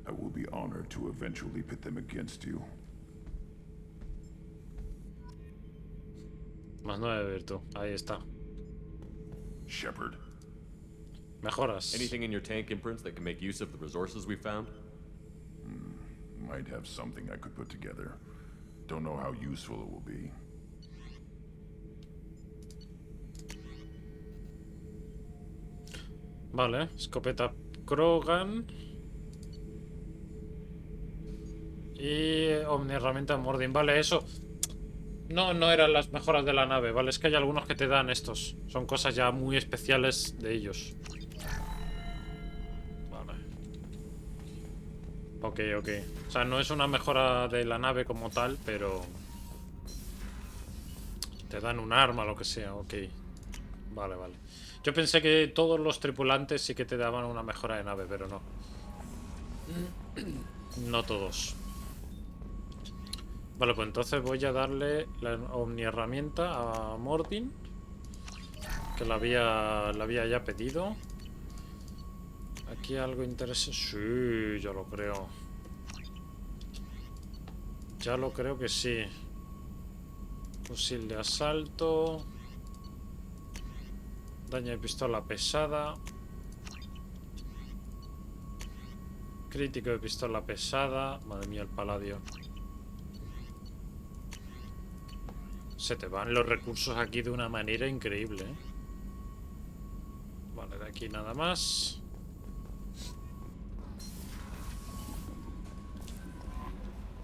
I will be honored to eventually pit them against you. Más 9 de virtud. Ahí está. Shepard. Mejoras. Anything in your tank imprints that can make use of the resources we found? Might have something I could put together. Don't know how useful it will be. Vale, escopeta Krogan. Y omniherramienta Mordin. Vale, eso. No eran las mejoras de la nave, ¿vale? Es que hay algunos que te dan estos. Son cosas ya muy especiales de ellos. Vale. Ok. O sea, no es una mejora de la nave como tal, pero... te dan un arma, lo que sea, ok. Vale. Yo pensé que todos los tripulantes sí que te daban una mejora de nave, pero no. No todos. Vale, pues entonces voy a darle la omniherramienta a Mordin, que la había ya pedido. Aquí algo interesante. Sí, yo lo creo. Ya lo creo que sí. Fusil de asalto. Daño de pistola pesada. Crítico de pistola pesada. Madre mía, el paladio. Se te van los recursos aquí de una manera increíble, ¿eh? Vale, de aquí nada más.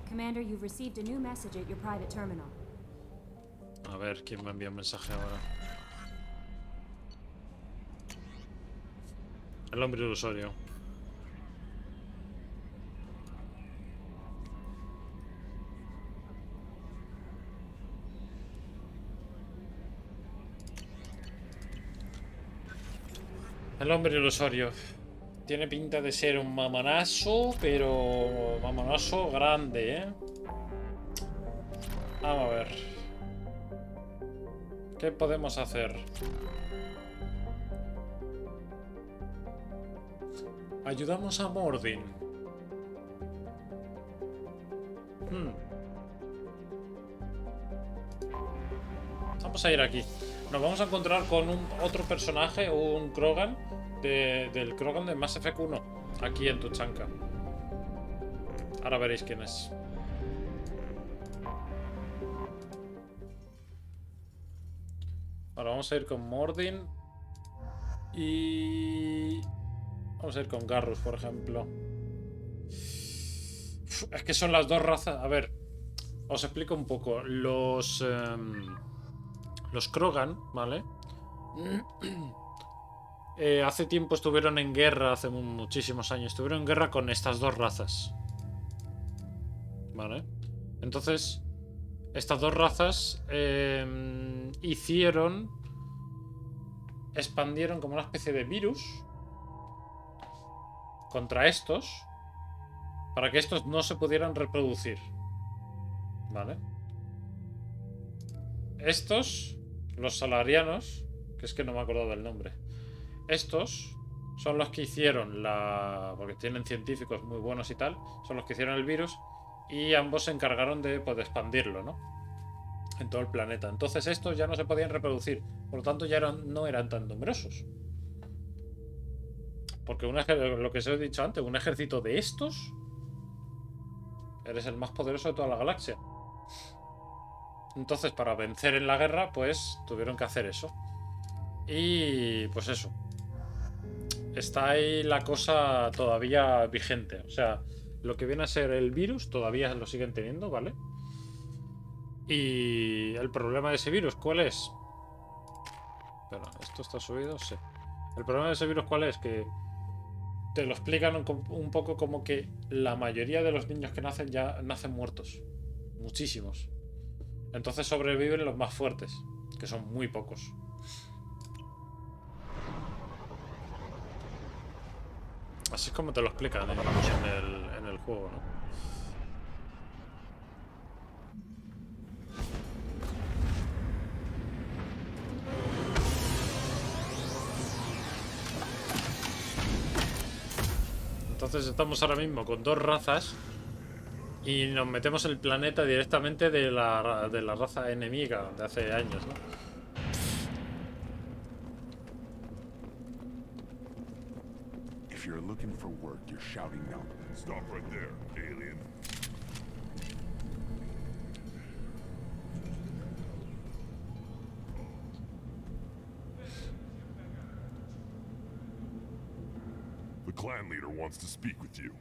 Commander, you've received a new message at your private terminal. A ver, ¿quién me envía un mensaje ahora? El hombre ilusorio. El hombre ilusorio. Tiene pinta de ser un mamonazo, pero mamonazo grande, ¿eh? Vamos a ver. ¿Qué podemos hacer? Ayudamos a Mordin. Vamos a ir aquí. Nos vamos a encontrar con otro personaje, un Krogan, del Krogan de Mass Effect 1, aquí en Tuchanka. Ahora veréis quién es. Ahora vamos a ir con Mordin. Y... vamos a ir con Garrus, por ejemplo. Es que son las dos razas... A ver, os explico un poco. Los Krogan, ¿vale? Hace tiempo estuvieron en guerra, hace muchísimos años. Estuvieron en guerra con estas dos razas. ¿Vale? Entonces, estas dos razas expandieron como una especie de virus contra estos, para que estos no se pudieran reproducir. ¿Vale? Estos, los salarianos, que es que no me acuerdo del nombre, estos son los que hicieron porque tienen científicos muy buenos y tal, son los que hicieron el virus, y ambos se encargaron de expandirlo, ¿no? En todo el planeta. Entonces estos ya no se podían reproducir, por lo tanto ya no eran tan numerosos. Porque lo que os he dicho antes, un ejército de estos, eres el más poderoso de toda la galaxia. Entonces, para vencer en la guerra, pues tuvieron que hacer eso. Y pues eso. Está ahí la cosa todavía vigente. O sea, lo que viene a ser el virus todavía lo siguen teniendo, ¿vale? Y el problema de ese virus, ¿cuál es? Espera, ¿esto está subido? Sí. El problema de ese virus, ¿cuál es? Que te lo explican un poco como que la mayoría de los niños que nacen ya nacen muertos. Muchísimos. Entonces sobreviven los más fuertes, que son muy pocos. Así es como te lo explican en el juego, ¿no? Entonces estamos ahora mismo con dos razas y nos metemos en el planeta directamente de la raza enemiga de hace años, ¿no? If you're looking for work, you're shouting out. Stop right there, alien. The clan leader wants to speak with you.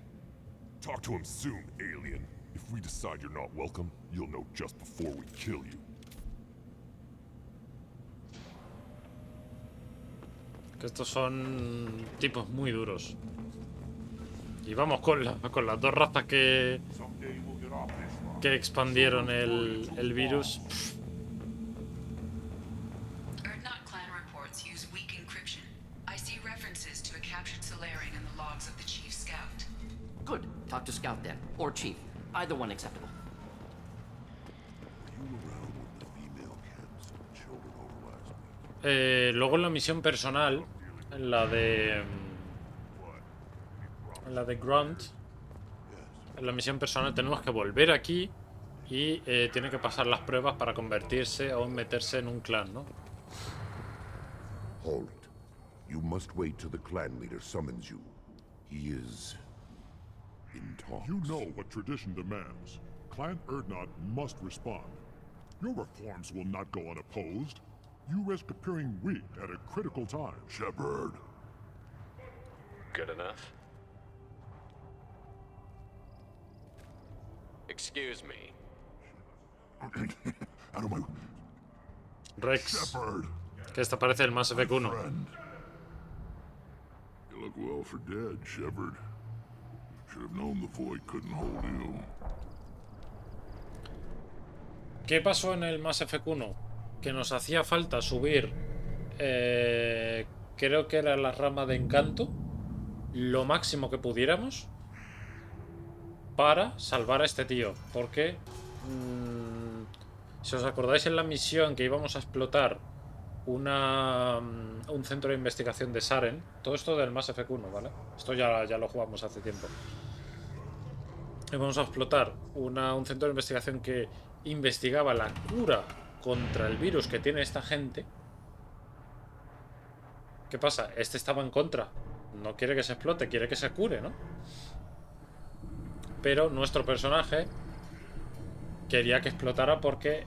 Talk to him soon, alien. If we decide you're not welcome, you'll know just before we kill you. Que estos son tipos muy duros. Y vamos con las dos razas que expandieron el virus. Clan reports use weak encryption. I see references to a captured Solarian in the logs of the Chief Scout. Good. Talk to Scout then. Or Chief. Either one acceptable. Luego en la misión personal, en la de Grunt, en la misión personal tenemos que volver aquí y tiene que pasar las pruebas para convertirse o meterse en un clan, ¿no? Hold it. You must wait till the clan leader summons you. He is in talks. You know what tradition demands. Clan Erdnot must respond. Your reforms will not go unopposed. You risk appearing weak at a critical time. Shepard. Good enough? Excuse me. Out of my... Rex. Shepard. Que esta parece el Mass Effect 1. You look well for dead, Shepard. Should have known the void couldn't hold you. ¿Qué pasó en el Mass Effect 1? Que nos hacía falta subir creo que era la rama de encanto, lo máximo que pudiéramos para salvar a este tío. Porque, si os acordáis en la misión que íbamos a explotar un centro de investigación de Saren, todo esto del Mass Effect 1, ¿vale? Esto ya lo jugamos hace tiempo. Íbamos a explotar un centro de investigación que investigaba la cura contra el virus que tiene esta gente. ¿Qué pasa? Este estaba en contra. No quiere que se explote, quiere que se cure, ¿no? Pero nuestro personaje quería que explotara porque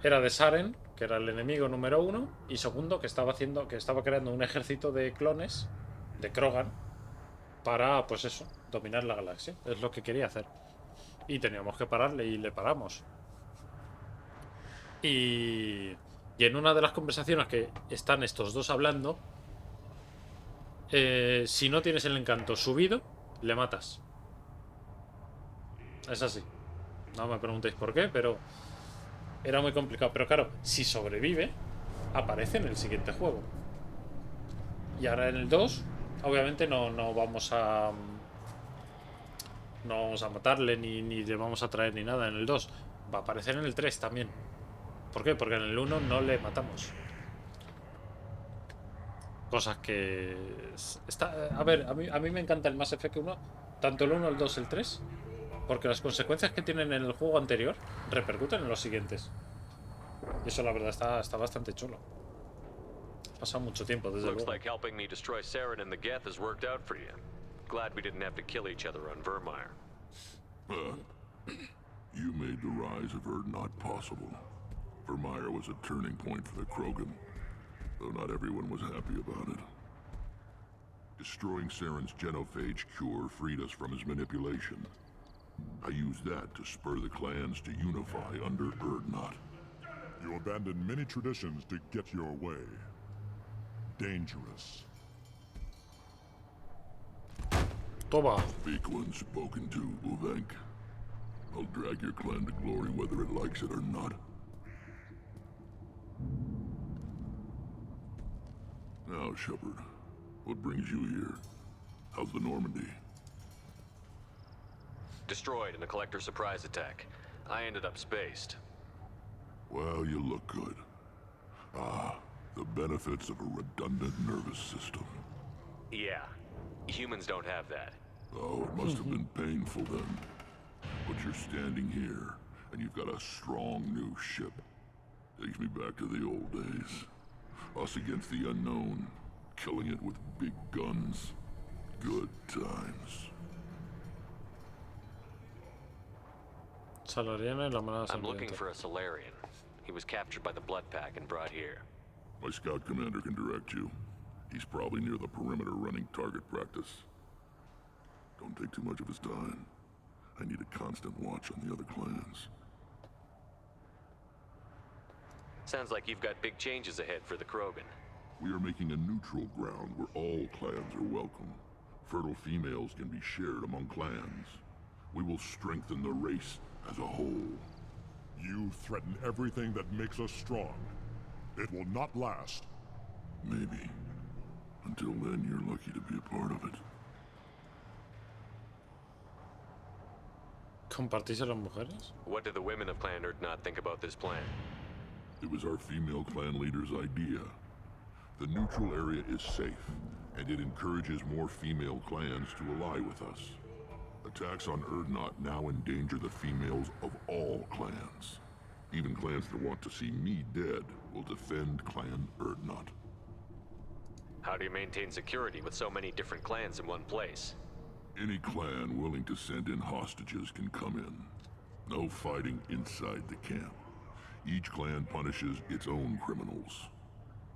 era de Saren, que era el enemigo número 1, y segundo, que estaba creando un ejército de clones de Krogan para, pues eso, dominar la galaxia. Es lo que quería hacer. Y teníamos que pararle y le paramos. Y en una de las conversaciones que están estos dos hablando, si no tienes el encanto subido, le matas. Es así. No me preguntéis por qué, pero era muy complicado. Pero claro, si sobrevive, aparece en el siguiente juego. Y ahora en el 2, obviamente no vamos a matarle ni le vamos a traer ni nada en el 2. Va a aparecer en el 3 también. ¿Por qué? Porque en el 1 no le matamos. Cosas que... A ver, a mí me encanta el Mass Effect 1, tanto el 1, el 2, el 3, porque las consecuencias que tienen en el juego anterior repercuten en los siguientes. Y eso la verdad está bastante chulo. Ha pasado mucho tiempo desde Looks luego. like helping me destroy Saren and the Geth has worked out for you. Glad we didn't have to kill each other on Vermeer. You made the rise of Urdnot possible. Vermeer was a turning point for the Krogan, though not everyone was happy about it. Destroying Saren's genophage cure freed us from his manipulation. I used that to spur the clans to unify under Urdnot. You abandoned many traditions to get your way. Dangerous. Toma. Speak when spoken to, Uvenk. I'll drag your clan to glory whether it likes it or not. Now, Shepard, what brings you here? How's the Normandy? Destroyed in a collector surprise attack. I ended up spaced. Well, you look good. Ah, the benefits of a redundant nervous system. Yeah, humans don't have that. Oh, it must have been painful then. But you're standing here, and you've got a strong new ship. Takes me back to the old days. Us against the unknown, killing it with big guns. Good times. I'm looking for a Solarian. He was captured by the Blood Pack and brought here. My scout commander can direct you. He's probably near the perimeter running target practice. Don't take too much of his time. I need a constant watch on the other clans. Sounds like you've got big changes ahead for the Krogan. We are making a neutral ground where all clans are welcome. Fertile females can be shared among clans. We will strengthen the race as a whole. You threaten everything that makes us strong. It will not last. Maybe. Until then, you're lucky to be a part of it. ¿Compartís a las mujeres? What do the women of Clan Urdnot think about this plan? It was our female clan leader's idea. The neutral area is safe, and it encourages more female clans to ally with us. Attacks on Urdnot now endanger the females of all clans. Even clans that want to see me dead will defend Clan Urdnot. How do you maintain security with so many different clans in one place? Any clan willing to send in hostages can come in. No fighting inside the camp. Each clan punishes its own criminals.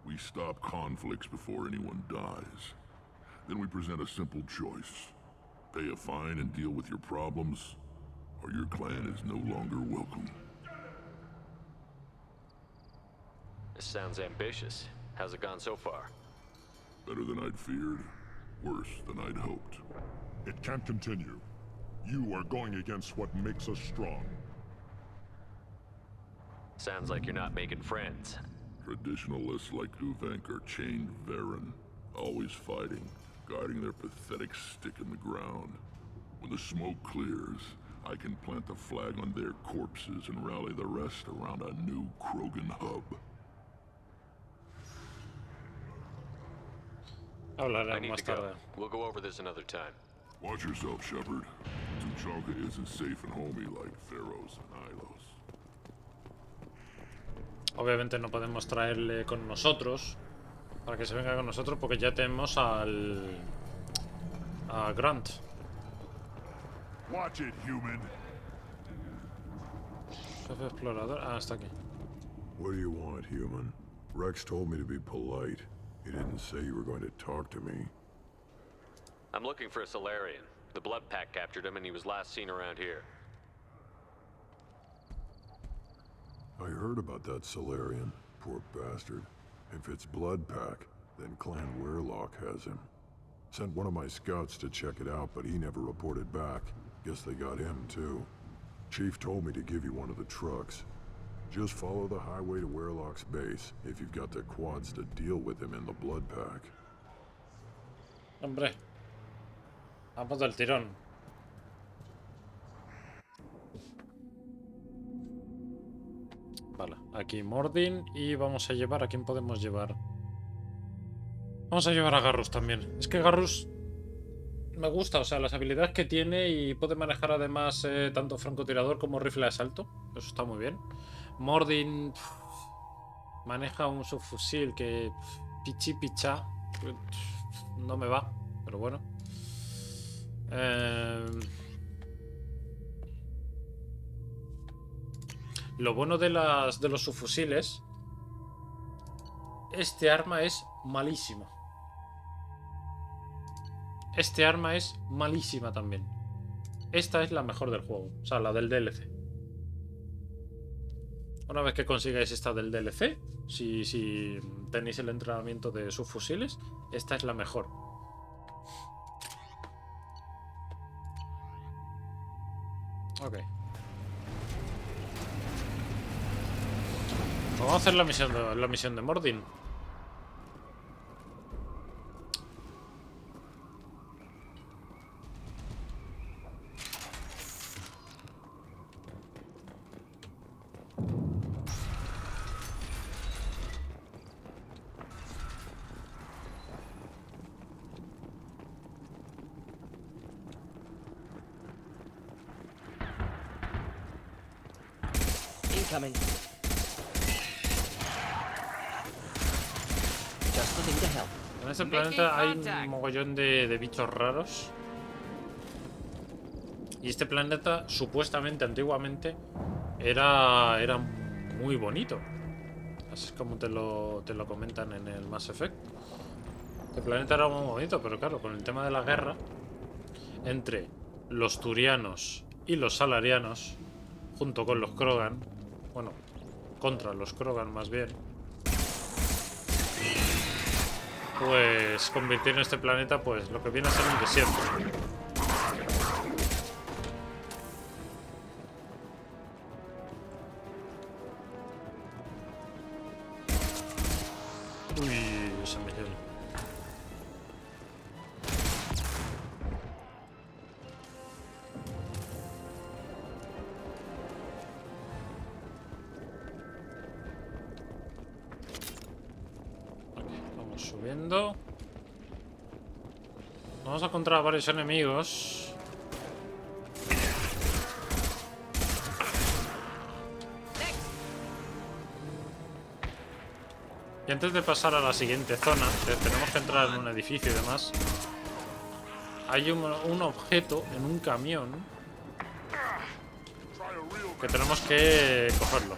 We stop conflicts before anyone dies. Then we present a simple choice. Pay a fine and deal with your problems, or your clan is no longer welcome. This sounds ambitious. How's it gone so far? Better than I'd feared. Worse than I'd hoped. It can't continue. You are going against what makes us strong. Sounds like you're not making friends. Traditionalists like Uvenk are chained Varen, always fighting, guiding their pathetic stick in the ground. When the smoke clears, I can plant the flag on their corpses and rally the rest around a new Krogan hub. I need to go. We'll go over this another time. Watch yourself, Shepard. Tuchanka isn't safe and homey like Pharaohs and Ilos. Obviamente no podemos traerle con nosotros para que se venga con nosotros porque ya tenemos a Grant. Watch it, human. Jefe explorador. Ah, está aquí. What do you want, human? Rex told me to be polite. He didn't say you were going to talk to me. I'm looking for a Solarian. The Blood Pack captured him and he was last seen around here. I heard about that Solarian. Poor bastard. If it's Blood Pack, then Clan Weirlock has him. Sent one of my scouts to check it out, but he never reported back. Guess they got him, too. Chief told me to give you one of the trucks. Just follow the highway to Weirlock's base, if you've got the quads to deal with him in the Blood Pack. Hombre. Vamos del tirón. Vale, aquí Mordin y vamos a llevar... ¿A quién podemos llevar? Vamos a llevar a Garrus también. Es que Garrus me gusta, o sea, las habilidades que tiene y puede manejar además tanto francotirador como rifle de asalto. Eso está muy bien. Mordin maneja un subfusil que pichi picha no me va, pero bueno. Lo bueno de los subfusiles, este arma es malísima. Este arma es malísima también. Esta es la mejor del juego, o sea, la del DLC. Una vez que consigáis esta del DLC, si tenéis el entrenamiento de subfusiles, esta es la mejor. Ok. Vamos a hacer la misión de Mordin. Incoming. Just looking to help. En este planeta hay un mogollón de bichos raros. Y este planeta, supuestamente, antiguamente, era muy bonito. Así es como te lo comentan en el Mass Effect. Este planeta era muy bonito, pero claro, con el tema de la guerra entre los turianos y los salarianos, junto con los Krogan, bueno, contra los Krogan más bien, pues convirtieron este planeta, pues lo que viene a ser un desierto. Uy, San Miguel. Vamos subiendo. Vamos a encontrar varios enemigos. Y antes de pasar a la siguiente zona, que tenemos que entrar en un edificio y demás, hay un objeto en un camión que tenemos que cogerlo.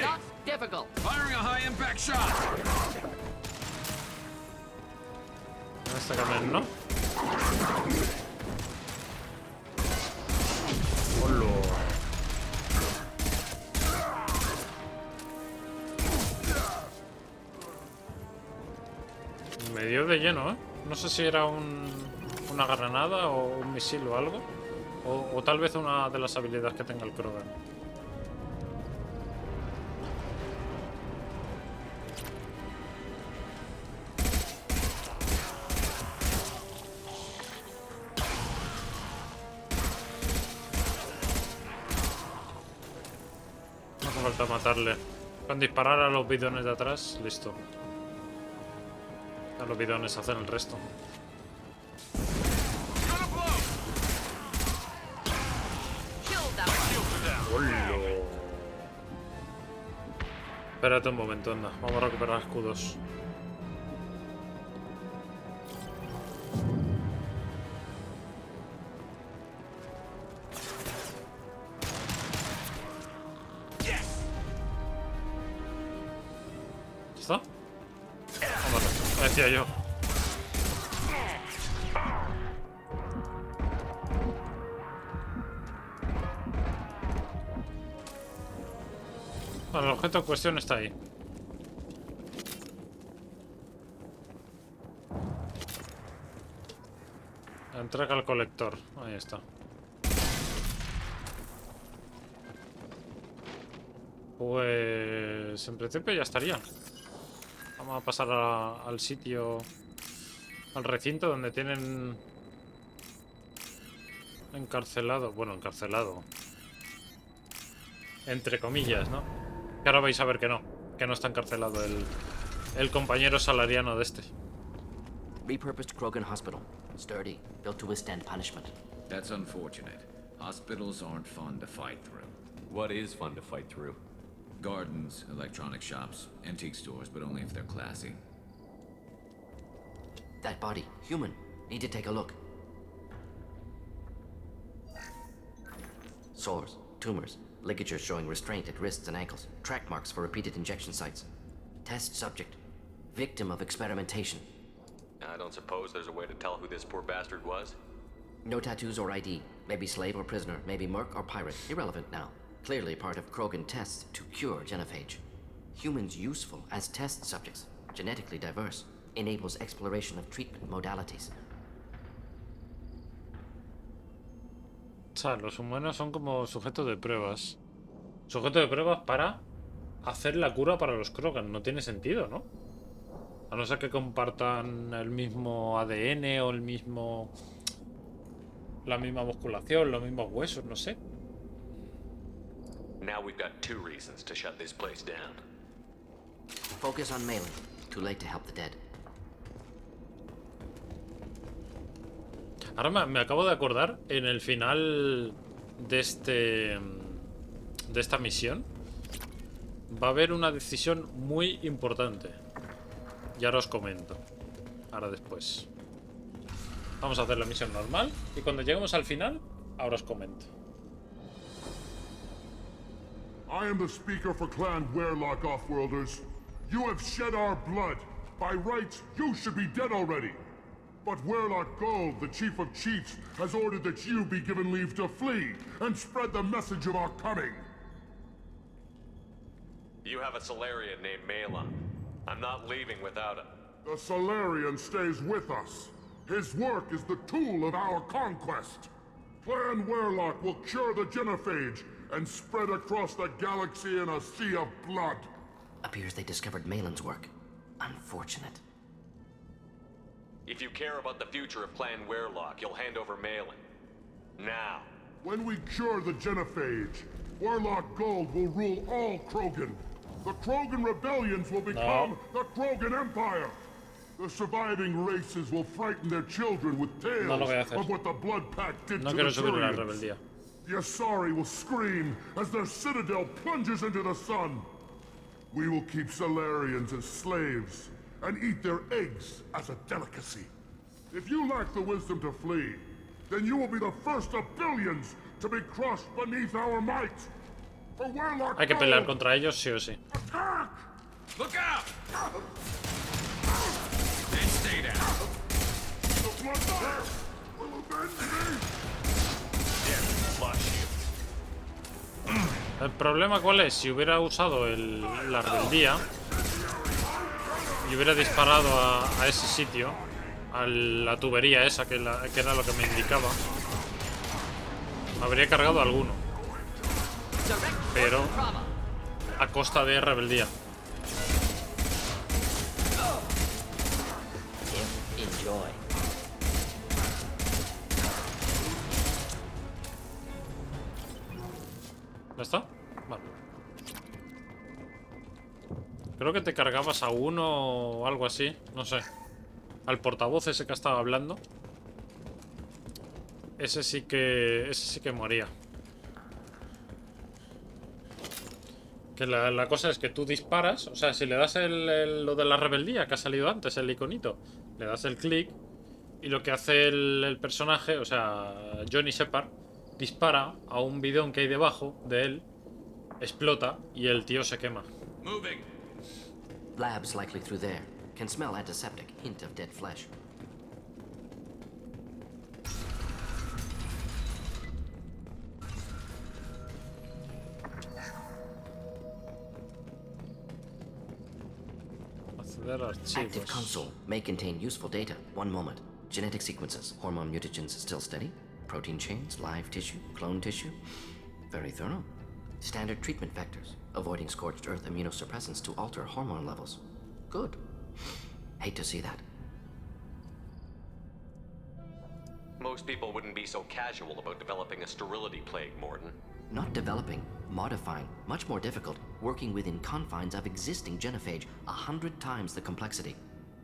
Not difficult. Firing a high impact shot. En este camión, ¿no? ¡Hola! Me dio de lleno, ¿eh? No sé si era una granada o un misil o algo. O tal vez una de las habilidades que tenga el Krogan. falta matarle. Con disparar a los bidones de atrás, listo. A los bidones hacen el resto. ¡Hola! Espérate un momento, anda. Vamos a recuperar escudos. ¿Está? Vámonos, decía yo. Bueno, el objeto en cuestión está ahí. Entrega al colector. Ahí está. Pues en principio ya estaría. Vamos a pasar al sitio, al recinto donde tienen encarcelado, bueno, encarcelado, entre comillas, ¿no? Que ahora vais a ver que no está encarcelado el compañero salariano de este. Repurposed Krogan Hospital. Sturdy, built to withstand punishment. That's unfortunate. Hospitals aren't fun to fight through. What is fun to fight through? Gardens, electronic shops, antique stores, but only if they're classy. That body, human. Need to take a look. Sores, tumors, ligatures showing restraint at wrists and ankles, track marks for repeated injection sites. Test subject, victim of experimentation. I don't suppose there's a way to tell who this poor bastard was? No tattoos or ID. Maybe slave or prisoner, maybe merc or pirate. Irrelevant now. Clearly part of Krogan tests to cure genophage. Humans useful as test subjects, genetically diverse, enables exploration of treatment modalities. O sea, los humanos son como sujetos de pruebas. Sujetos de pruebas para hacer la cura para los Krogan. No tiene sentido, ¿no? A no ser que compartan el mismo ADN o el mismo... la misma musculación, los mismos huesos, no sé. Now we've got 2 reasons to shut this place down. Focus on Malin. Too late to help the dead. Ahora me acabo de acordar, en el final de esta misión va a haber una decisión muy importante. Y ahora os comento. Ahora después. Vamos a hacer la misión normal y cuando lleguemos al final, ahora os comento. I am the speaker for Clan Werlock, Offworlders. You have shed our blood. By rights, you should be dead already. But Werlock Gold, the Chief of Chiefs, has ordered that you be given leave to flee and spread the message of our coming. You have a Solarian named Malon. I'm not leaving without him. The Solarian stays with us. His work is the tool of our conquest. Clan Werlock will cure the genophage and spread across the galaxy in a sea of blood. Appears they discovered Malin's work. Unfortunate. If you care about the future of Clan Werlock, you'll hand over Malin. Now. When we cure the genophage, Werlock Gold will rule all Krogan. The Krogan rebellions will become the Krogan Empire. The surviving races will frighten their children with tales of what the Blood Pact did to the Turians. The Asari will scream as their citadel plunges into the sun. We will keep Solarians as slaves and eat their eggs as a delicacy. If you lack the wisdom to flee, then you will be the first of billions to be crushed beneath our might. For Werlock Hay que pelear contra ellos sí o sí. Attack! Look out! And stay down. The Blood will avenge me! El problema cuál es, si hubiera usado la rebeldía y hubiera disparado a ese sitio, a la tubería esa que era lo que me indicaba, habría cargado alguno, pero a costa de rebeldía. Enjoy. ¿Ya está? Vale. Creo que te cargabas a uno o algo así. No sé. Al portavoz ese que estaba hablando. Ese sí que moría. Que la cosa es que tú disparas. O sea, si le das lo de la rebeldía que ha salido antes, el iconito, le das el clic. Y lo que hace el personaje, o sea, Johnny Shepard, dispara a un bidón que hay debajo de él. Explota y el tío se quema. Moving. Labs likely through there. Can smell antiseptic. Hint of dead flesh. Acceder a archivos. Active console may contain useful data. One moment. Genetic sequences. Hormone mutagens still steady. Protein chains, live tissue, clone tissue. Very thorough. Standard treatment vectors. Avoiding scorched earth immunosuppressants to alter hormone levels. Good. Hate to see that. Most people wouldn't be so casual about developing a sterility plague, Morton. Not developing, modifying, much more difficult, working within confines of existing genophage, 100 times the complexity.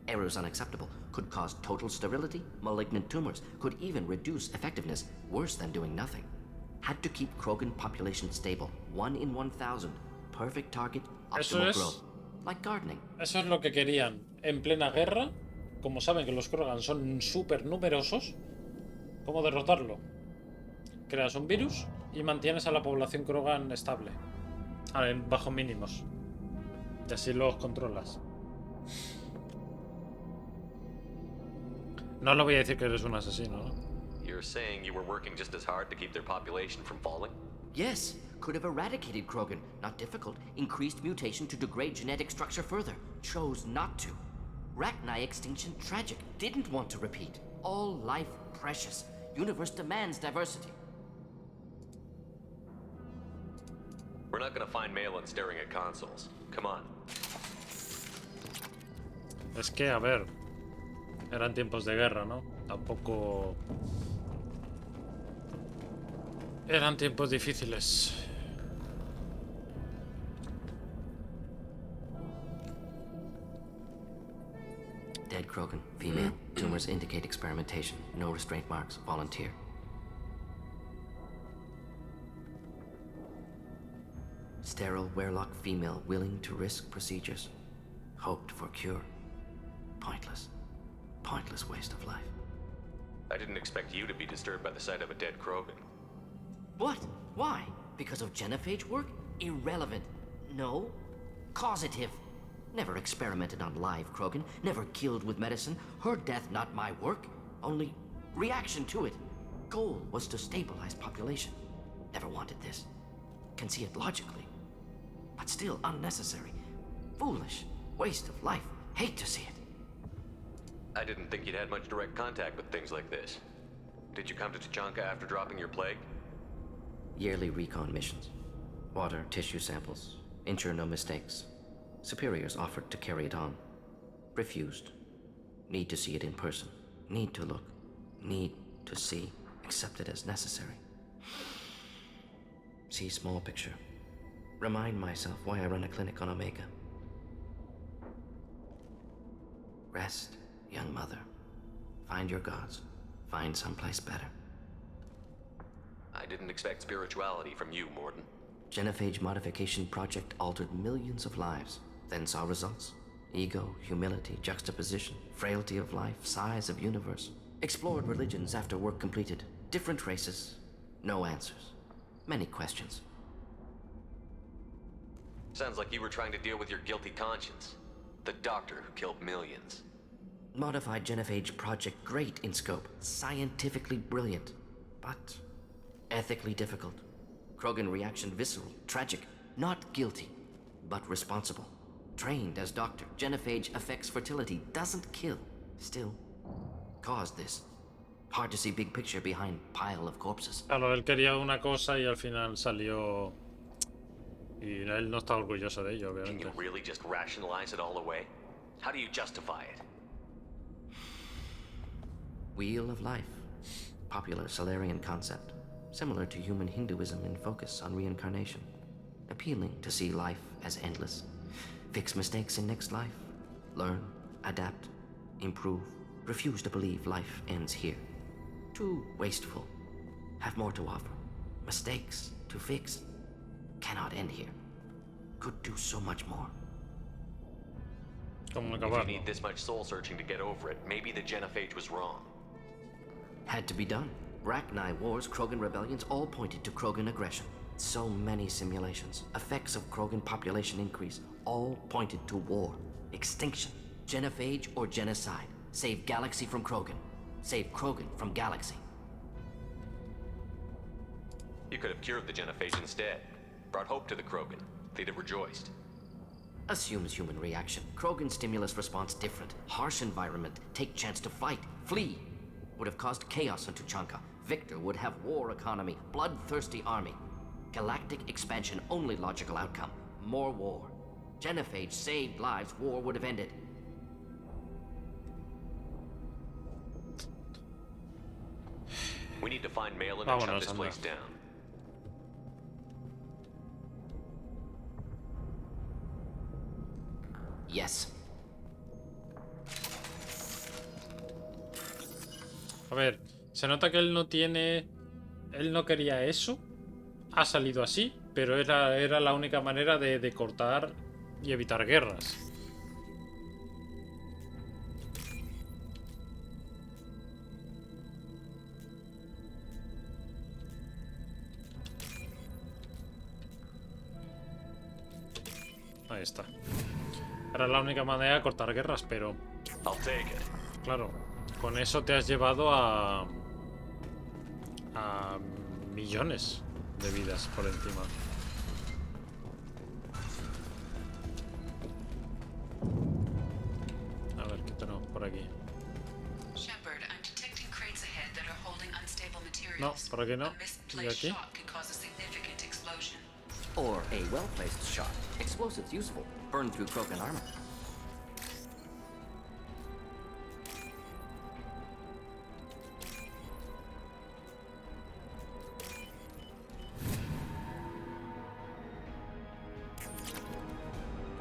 Errors unacceptable, could cause total sterility, malignant tumors, could even reduce effectiveness, worse than doing nothing. Had to keep Krogan population stable, 1 in 1,000. Perfect target, optimal growth. Like gardening. Eso es lo que querían en plena guerra. Como saben que los Krogan son súper numerosos, ¿cómo derrotarlo? Creas un virus y mantienes a la población Krogan estable, bajo mínimos, y así los controlas. No le voy a decir que eres un asesino, ¿no? You're saying you were working just as hard to keep their population from falling? Yes, could have eradicated Krogan. Not difficult. Increased mutation to degrade genetic structure further. Chose not to. Rachni extinction tragic. Didn't want to repeat. All life precious. Universe demands diversity. We're not gonna find Malin staring at consoles. Come on. Es que, a ver, eran tiempos de guerra, ¿no? Tampoco... Eran tiempos difíciles. Dead Krogan, female. Tumors indicate experimentation. No restraint marks. Volunteer. Sterile Werelock female willing to risk procedures. Hoped for cure. Pointless. Pointless waste of life. I didn't expect you to be disturbed by the sight of a dead Krogan. What? Why? Because of genophage work? Irrelevant. No. Causative. Never experimented on live Krogan. Never killed with medicine. Her death not my work. Only reaction to it. Goal was to stabilize population. Never wanted this. Can see it logically. But still unnecessary. Foolish. Waste of life. Hate to see it. I didn't think you'd had much direct contact with things like this. Did you come to Tachanka after dropping your plague? Yearly recon missions. Water, tissue samples. Ensure no mistakes. Superiors offered to carry it on. Refused. Need to see it in person. Need to look. Need to see. Accepted as necessary. See small picture. Remind myself why I run a clinic on Omega. Rest, young mother. Find your gods. Find someplace better. I didn't expect spirituality from you, Morton. Genophage modification project altered millions of lives. Then saw results. Ego, humility, juxtaposition, frailty of life, size of universe. Explored religions after work completed. Different races. No answers. Many questions. Sounds like you were trying to deal with your guilty conscience. The doctor who killed millions. Modified genophage project great in scope. Scientifically brilliant. But ethically difficult. Krogan reaction visceral, tragic. Not guilty, but responsible. Trained as doctor. Genophage affects fertility, doesn't kill. Still, caused this. Hard to see big picture behind pile of corpses. Claro, él quería una cosa y al final salió... Y él no está orgulloso de ello, Can obviamente. you really just rationalize it all away? How do you justify it? Wheel of life. Popular Solarian concept. Similar to human Hinduism in focus on reincarnation. Appealing to see life as endless. Fix mistakes in next life. Learn, adapt, improve. Refuse to believe life ends here. Too wasteful. Have more to offer. Mistakes to fix. Cannot end here. Could do so much more. If you need this much soul searching to get over it, maybe the genophage was wrong. Had to be done. Rachni wars, Krogan rebellions, all pointed to Krogan aggression. So many simulations. Effects of Krogan population increase, all pointed to war. Extinction. Genophage or genocide. Save galaxy from Krogan. Save Krogan from galaxy. You could have cured the genophage instead. Brought hope to the Krogan. They'd have rejoiced. Assumes human reaction. Krogan stimulus response different. Harsh environment. Take chance to fight. Flee. Would have caused chaos on Tuchanka. Victor would have war economy. Bloodthirsty army. Galactic expansion only logical outcome. More war. Genophage saved lives. War would have ended. We need to find Malin and shut this place down. Yes. A ver, se nota que él no tiene... Él no quería eso. Ha salido así, pero era la única manera de cortar y evitar guerras. Ahí está. Era la única manera de cortar guerras, pero... Claro, con eso te has llevado a millones de vidas por encima. A ver, ¿qué tenemos por aquí? Shepard, I'm detecting crates ahead that are holding unstable materials. No, por aquí no. A misplaced ¿Y aquí? shot can cause a significant explosion. Or a well-placed shot. Explosives useful. Burn through Krogan armor.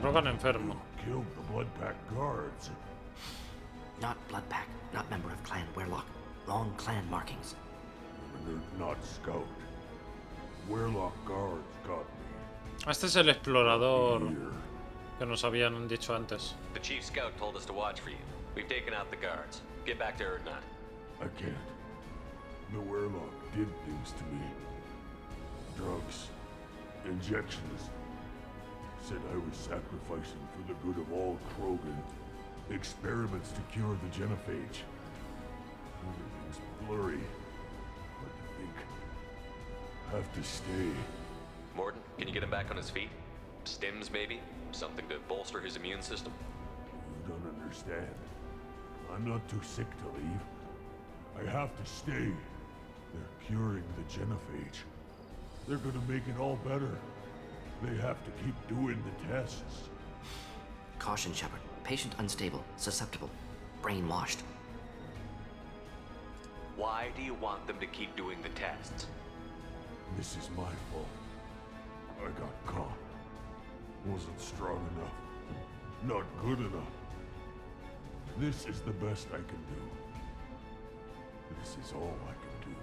Krogan enfermo. Killed the Bloodpack guards. Not Bloodpack. Not member of Clan Werlock. Wrong clan markings. They're not Scout. Werlock guards got me. Este es el explorador que nos habían dicho antes. The chief scout told us to watch for you. We've taken out the guards. Get back to Erdnot. I can't. The Werlock did things to me. Drugs. Injections. Said I was sacrificing for the good of all Krogan. Experiments to cure the genophage. Everything's blurry. Hard to think. Have to stay. Morton, can you get him back on his feet? Stims, maybe? Something to bolster his immune system? You don't understand. I'm not too sick to leave. I have to stay. They're curing the genophage. They're gonna make it all better. They have to keep doing the tests. Caution, Shepard. Patient unstable, susceptible, brainwashed. Why do you want them to keep doing the tests? This is my fault. I got caught. Wasn't strong enough. Not good enough. This is the best I can do. This is all I can do.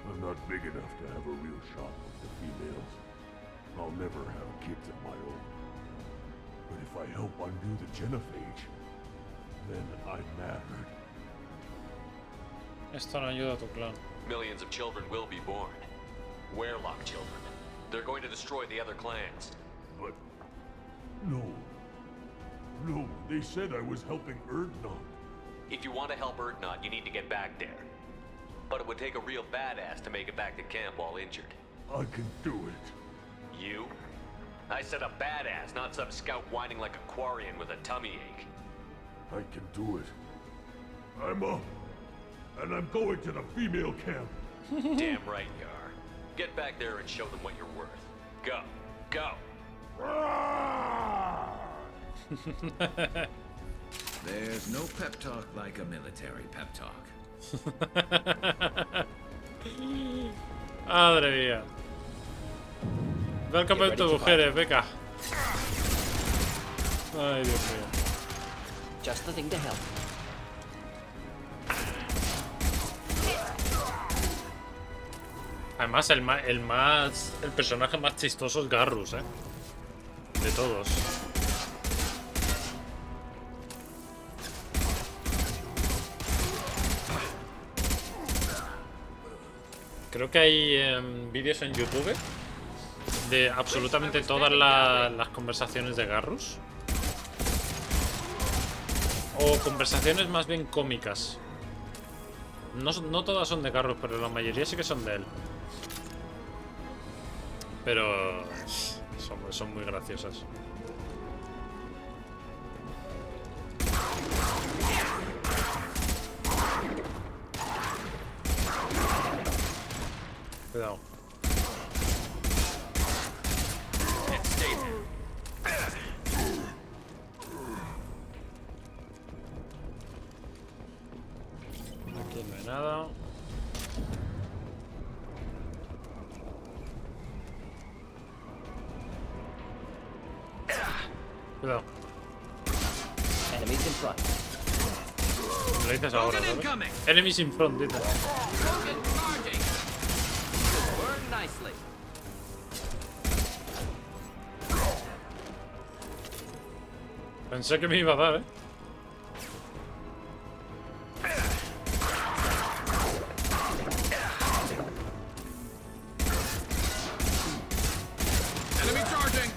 I'm not big enough to have a real shot with the females. I'll never have kids of my own. But if I help undo the genophage, then I mattered. Esto no ayuda a tu clan. Millions of children will be born. Werlock children. They're going to destroy the other clans. But... No. No, they said I was helping Erdnot. If you want to help Erdnot, you need to get back there. But it would take a real badass to make it back to camp while injured. I can do it. You? I said a badass, not some scout whining like a Quarian with a tummy ache. I can do it. I'm up. And I'm going to the female camp. Damn right you are. Get back there and show them what you're worth. Go. Go. There's no pep talk like a military pep talk. Madre mía. Ve al campamento de mujeres, Beca. Ay, Dios mío. Just the thing to help. Además, el personaje más chistoso es Garrus, de todos. Creo que hay vídeos en YouTube de absolutamente todas las conversaciones de Garrus. O conversaciones más bien cómicas. No todas son de Garrus, pero la mayoría sí que son de él. Pero son muy graciosas. Cuidado. Aquí no hay nada. Cuidado. Enemies in front. Me lo dices ahora, ¿sabes? Enemies in front, dice. Burn nicely. Pensé que me iba a dar, Enemy charging.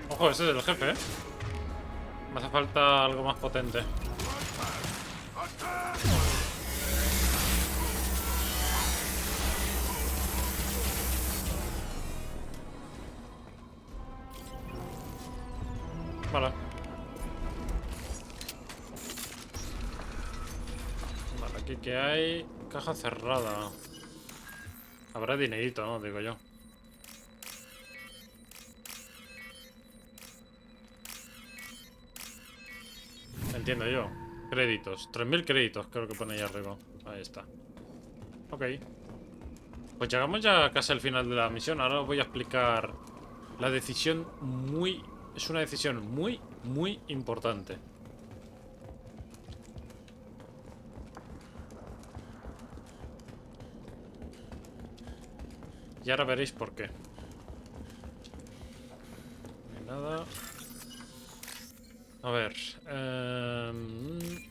Ojo, ese es el jefe, Me hace falta algo más potente. Vale. Vale, aquí que hay caja cerrada. Habrá dinerito, ¿no? Digo yo. Entiendo yo. Créditos. 3000 créditos creo que pone ahí arriba. Ahí está. Ok. Pues llegamos ya casi al final de la misión. Ahora os voy a explicar la decisión muy... Es una decisión muy, muy importante. Y ahora veréis por qué. No hay nada. A ver.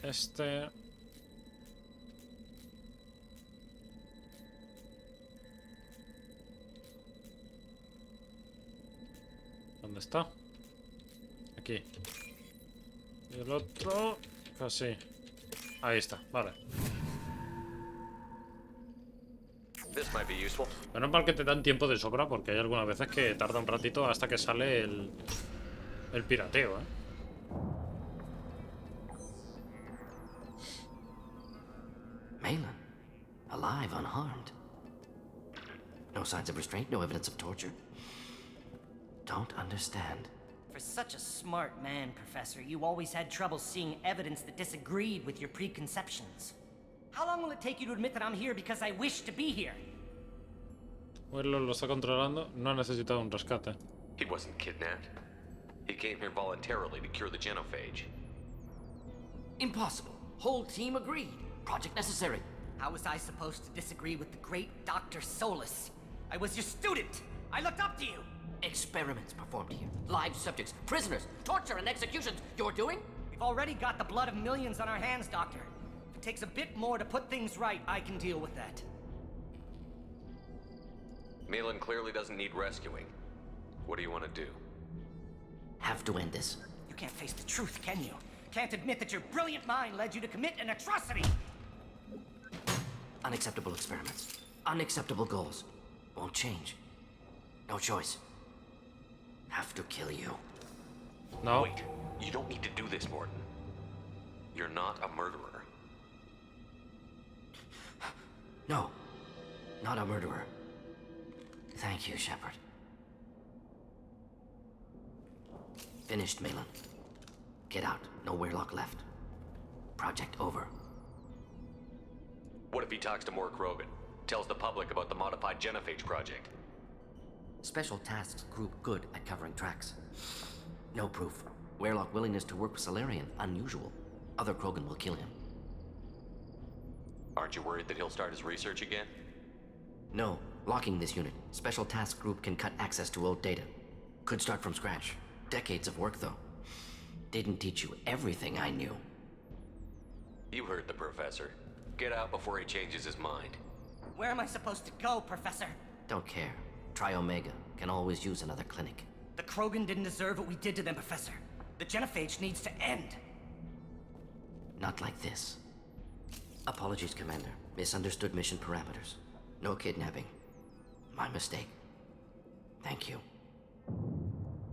Este... ¿Dónde está? Aquí. Y el otro... Así. Ahí está, vale. Menos mal que te dan tiempo de sobra, porque hay algunas veces que tarda un ratito hasta que sale el pirateo, Malin, alive, unharmed. No signs of restraint, no evidence of torture. Don't understand. For such a smart man, Professor, you always had trouble seeing evidence that disagreed with your preconceptions. How long will it take you to admit that I'm here because I wish to be here? Bueno, lo está controlando. No ha necesitado un rescate. He wasn't kidnapped. He came here voluntarily to cure the genophage. Impossible. Whole team agreed. Project necessary. How was I supposed to disagree with the great Dr. Solus? I was your student. I looked up to you. Experiments performed here. Live subjects, prisoners, torture and executions. You're doing? We've already got the blood of millions on our hands, Doctor. If it takes a bit more to put things right, I can deal with that. Malin clearly doesn't need rescuing. What do you want to do? Have to end this. You can't face the truth, can you? Can't admit that your brilliant mind led you to commit an atrocity! Unacceptable experiments. Unacceptable goals. Won't change. No choice. Have to kill you. No. Wait. You don't need to do this, Morton. You're not a murderer. No. Not a murderer. Thank you, Shepard. Finished, Malin. Get out. No Weirlock left. Project over. What if he talks to more Krogan? Tells the public about the modified genophage project? Special Tasks Group good at covering tracks. No proof. Werelock willingness to work with Salarian, unusual. Other Krogan will kill him. Aren't you worried that he'll start his research again? No. Locking this unit. Special Task Group can cut access to old data. Could start from scratch. Decades of work, though. Didn't teach you everything I knew. You heard the professor. Get out before he changes his mind. Where am I supposed to go, Professor? Don't care. Try Omega. Can always use another clinic. The Krogan didn't deserve what we did to them, Professor. The genophage needs to end. Not like this. Apologies, Commander. Misunderstood mission parameters. No kidnapping. My mistake. Thank you.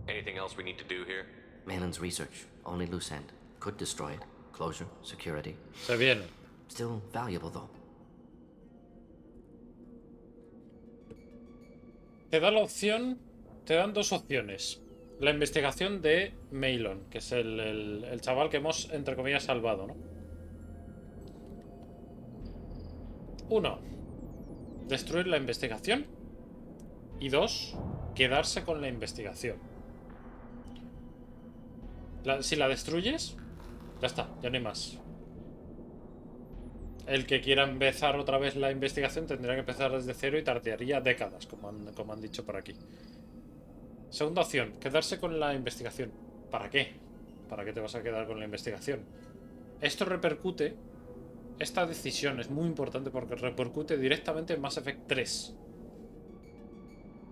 Anything else we need to do here? Malin's research. Only loose end. Could destroy it. Closure, security. Se viene. Still valuable, though. Te da la opción, te dan dos opciones. La investigación de Maelon, que es el chaval que hemos, entre comillas, salvado, ¿no? Uno, destruir la investigación. Y dos, quedarse con la investigación. Si la destruyes, ya está, ya no hay más. El que quiera empezar otra vez la investigación tendría que empezar desde cero y tardaría décadas, como han dicho por aquí. Segunda opción, quedarse con la investigación. ¿Para qué? ¿Para qué te vas a quedar con la investigación? Esto repercute, esta decisión es muy importante porque repercute directamente en Mass Effect 3.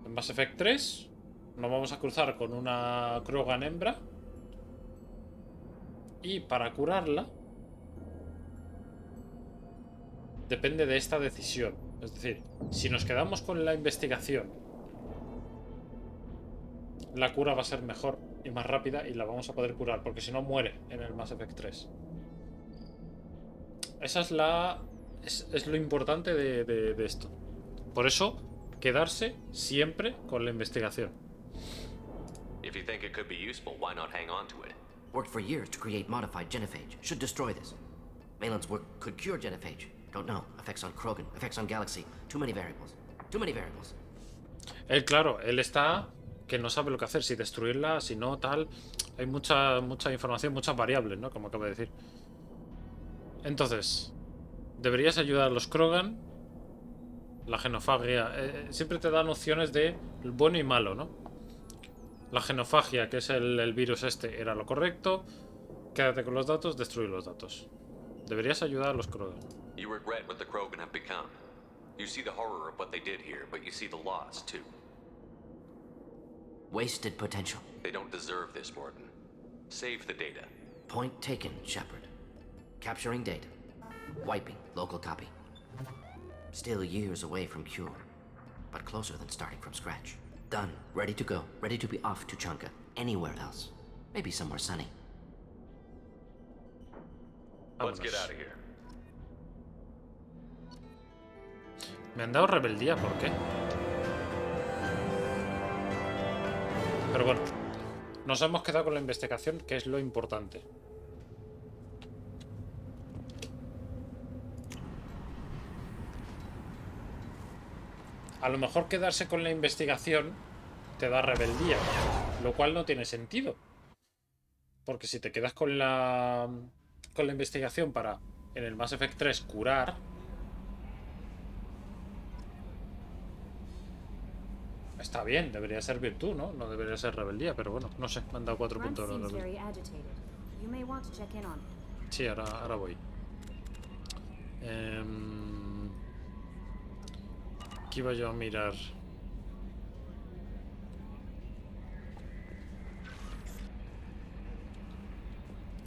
En Mass Effect 3 nos vamos a cruzar con una Krogan hembra y para curarla depende de esta decisión. Es decir, si nos quedamos con la investigación, la cura va a ser mejor y más rápida y la vamos a poder curar, porque si no muere en el Mass Effect 3. Esa es lo importante de esto. Por eso, quedarse siempre con la investigación. If you think it could be useful, why not hang on to it? Worked for years to create modified genophage. Should destroy this. Malin's work could cure genophage. Don't know. Effects on Krogan, effects on Galaxy. Too many variables. Too many variables. Claro, él está que no sabe lo que hacer, si destruirla, si no, tal. Hay mucha información, muchas variables, ¿no? Como acabo de decir. Entonces, deberías ayudar a los Krogan. La genofagia. Siempre te dan opciones de bueno y malo, ¿no? La genofagia, que es el virus este, era lo correcto. Quédate con los datos, destruir los datos. Deberías ayudar a los Krogan. You regret what the Krogan have become. You see the horror of what they did here, but you see the loss, too. Wasted potential. They don't deserve this, Mordin. Save the data. Point taken, Shepard. Capturing data. Wiping local copy. Still years away from cure, but closer than starting from scratch. Done. Ready to go. Ready to be off to Chunka. Anywhere else. Maybe somewhere sunny. Let's get out of here. Me han dado rebeldía, ¿por qué? Pero bueno, nos hemos quedado con la investigación, que es lo importante. A lo mejor quedarse con la investigación te da rebeldía, lo cual no tiene sentido. Porque si te quedas con la investigación para, en el Mass Effect 3, curar... Está bien, debería ser virtud, ¿no? No debería ser rebeldía, pero bueno, no sé, me han dado 4 puntos de rebeldía. Sí, ahora voy. Aquí iba yo a mirar.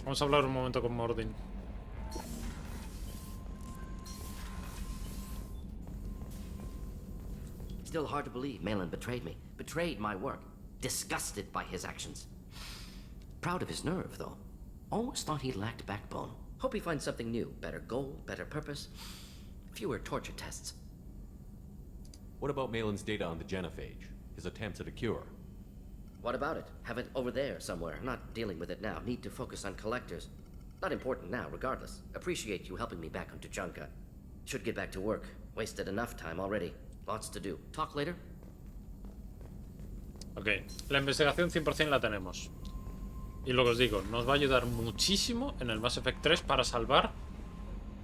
Vamos a hablar un momento con Mordin. Still hard to believe Malin betrayed me. Betrayed my work. Disgusted by his actions. Proud of his nerve, though. Always thought he lacked backbone. Hope he finds something new. Better goal, better purpose. Fewer torture tests. What about Malin's data on the genophage? His attempts at a cure? What about it? Have it over there somewhere. Not dealing with it now. Need to focus on collectors. Not important now, regardless. Appreciate you helping me back on Tuchanka. Should get back to work. Wasted enough time already. Lots to do. Talk later? Ok, la investigación 100% la tenemos. Y lo que os digo, nos va a ayudar muchísimo en el Mass Effect 3 para salvar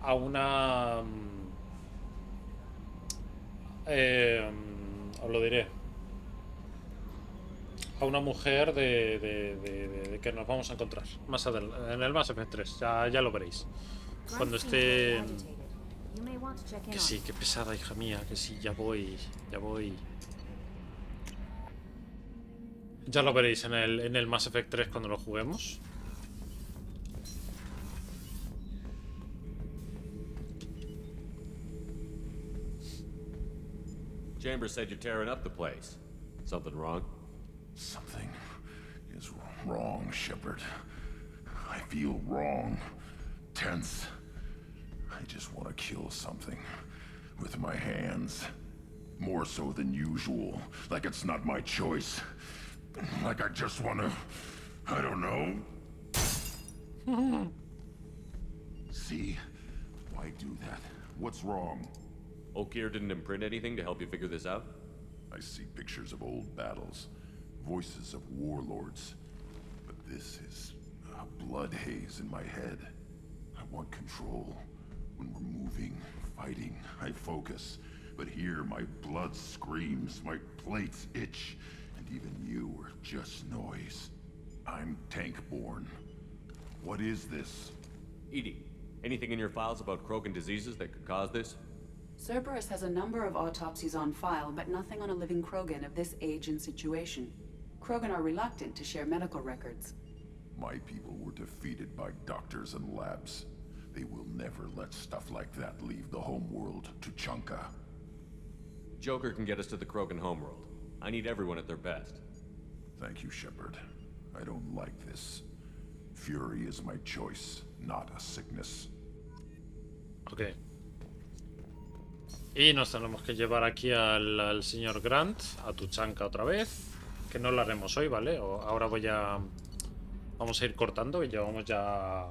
a una... os lo diré. A una mujer de que nos vamos a encontrar más adelante, en el Mass Effect 3. Ya lo veréis. Cuando esté... Que sí, qué pesada, hija mía. Que sí, ya voy. Ya lo veréis en el Mass Effect 3 cuando lo juguemos. Chambers said you're tearing up the place. Something wrong? Something is wrong, Shepard. I feel wrong. Tense. I just want to kill something. With my hands. More so than usual. Like it's not my choice. Like I just want to... I don't know. See? Why do that? What's wrong? Okier didn't imprint anything to help you figure this out? I see pictures of old battles. Voices of warlords. But this is a blood haze in my head. I want control. When we're moving, fighting, I focus. But here my blood screams, my plates itch. And even you are just noise. I'm tank-born. What is this? EDI, anything in your files about Krogan diseases that could cause this? Cerberus has a number of autopsies on file, but nothing on a living Krogan of this age and situation. Krogan are reluctant to share medical records. My people were defeated by doctors and labs. They will never let stuff like that leave the homeworld to Chunka. Joker can get us to the Krogan homeworld. I need everyone at their best. Thank you, Shepard. I don't like this. Fury is my choice, not a sickness. Ok. Y nos tenemos que llevar aquí al señor Grant, a Tuchanka otra vez. Que no lo haremos hoy, ¿vale? Ahora vamos a ir cortando y llevamos ya...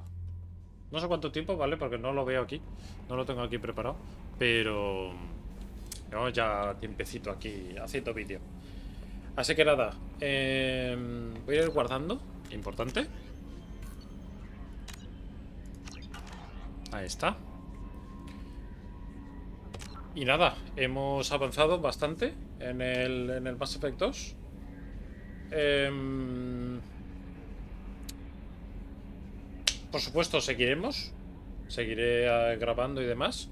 No sé cuánto tiempo, ¿vale? Porque no lo veo aquí. No lo tengo aquí preparado. Pero... Llevamos ya tiempecito aquí haciendo vídeo. Así que nada. Voy a ir guardando. Importante. Ahí está. Y nada, hemos avanzado bastante en el Mass Effect 2. Por supuesto, seguiremos. Seguiré grabando y demás.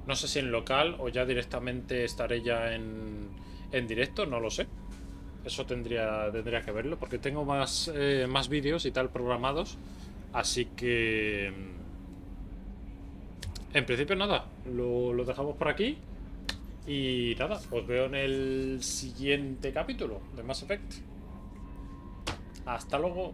No sé si en local o ya directamente estaré ya en directo, no lo sé. Eso tendría que verlo, porque tengo más vídeos y tal programados. Así que... En principio nada, lo dejamos por aquí. Y nada, os veo en el siguiente capítulo de Mass Effect. Hasta luego.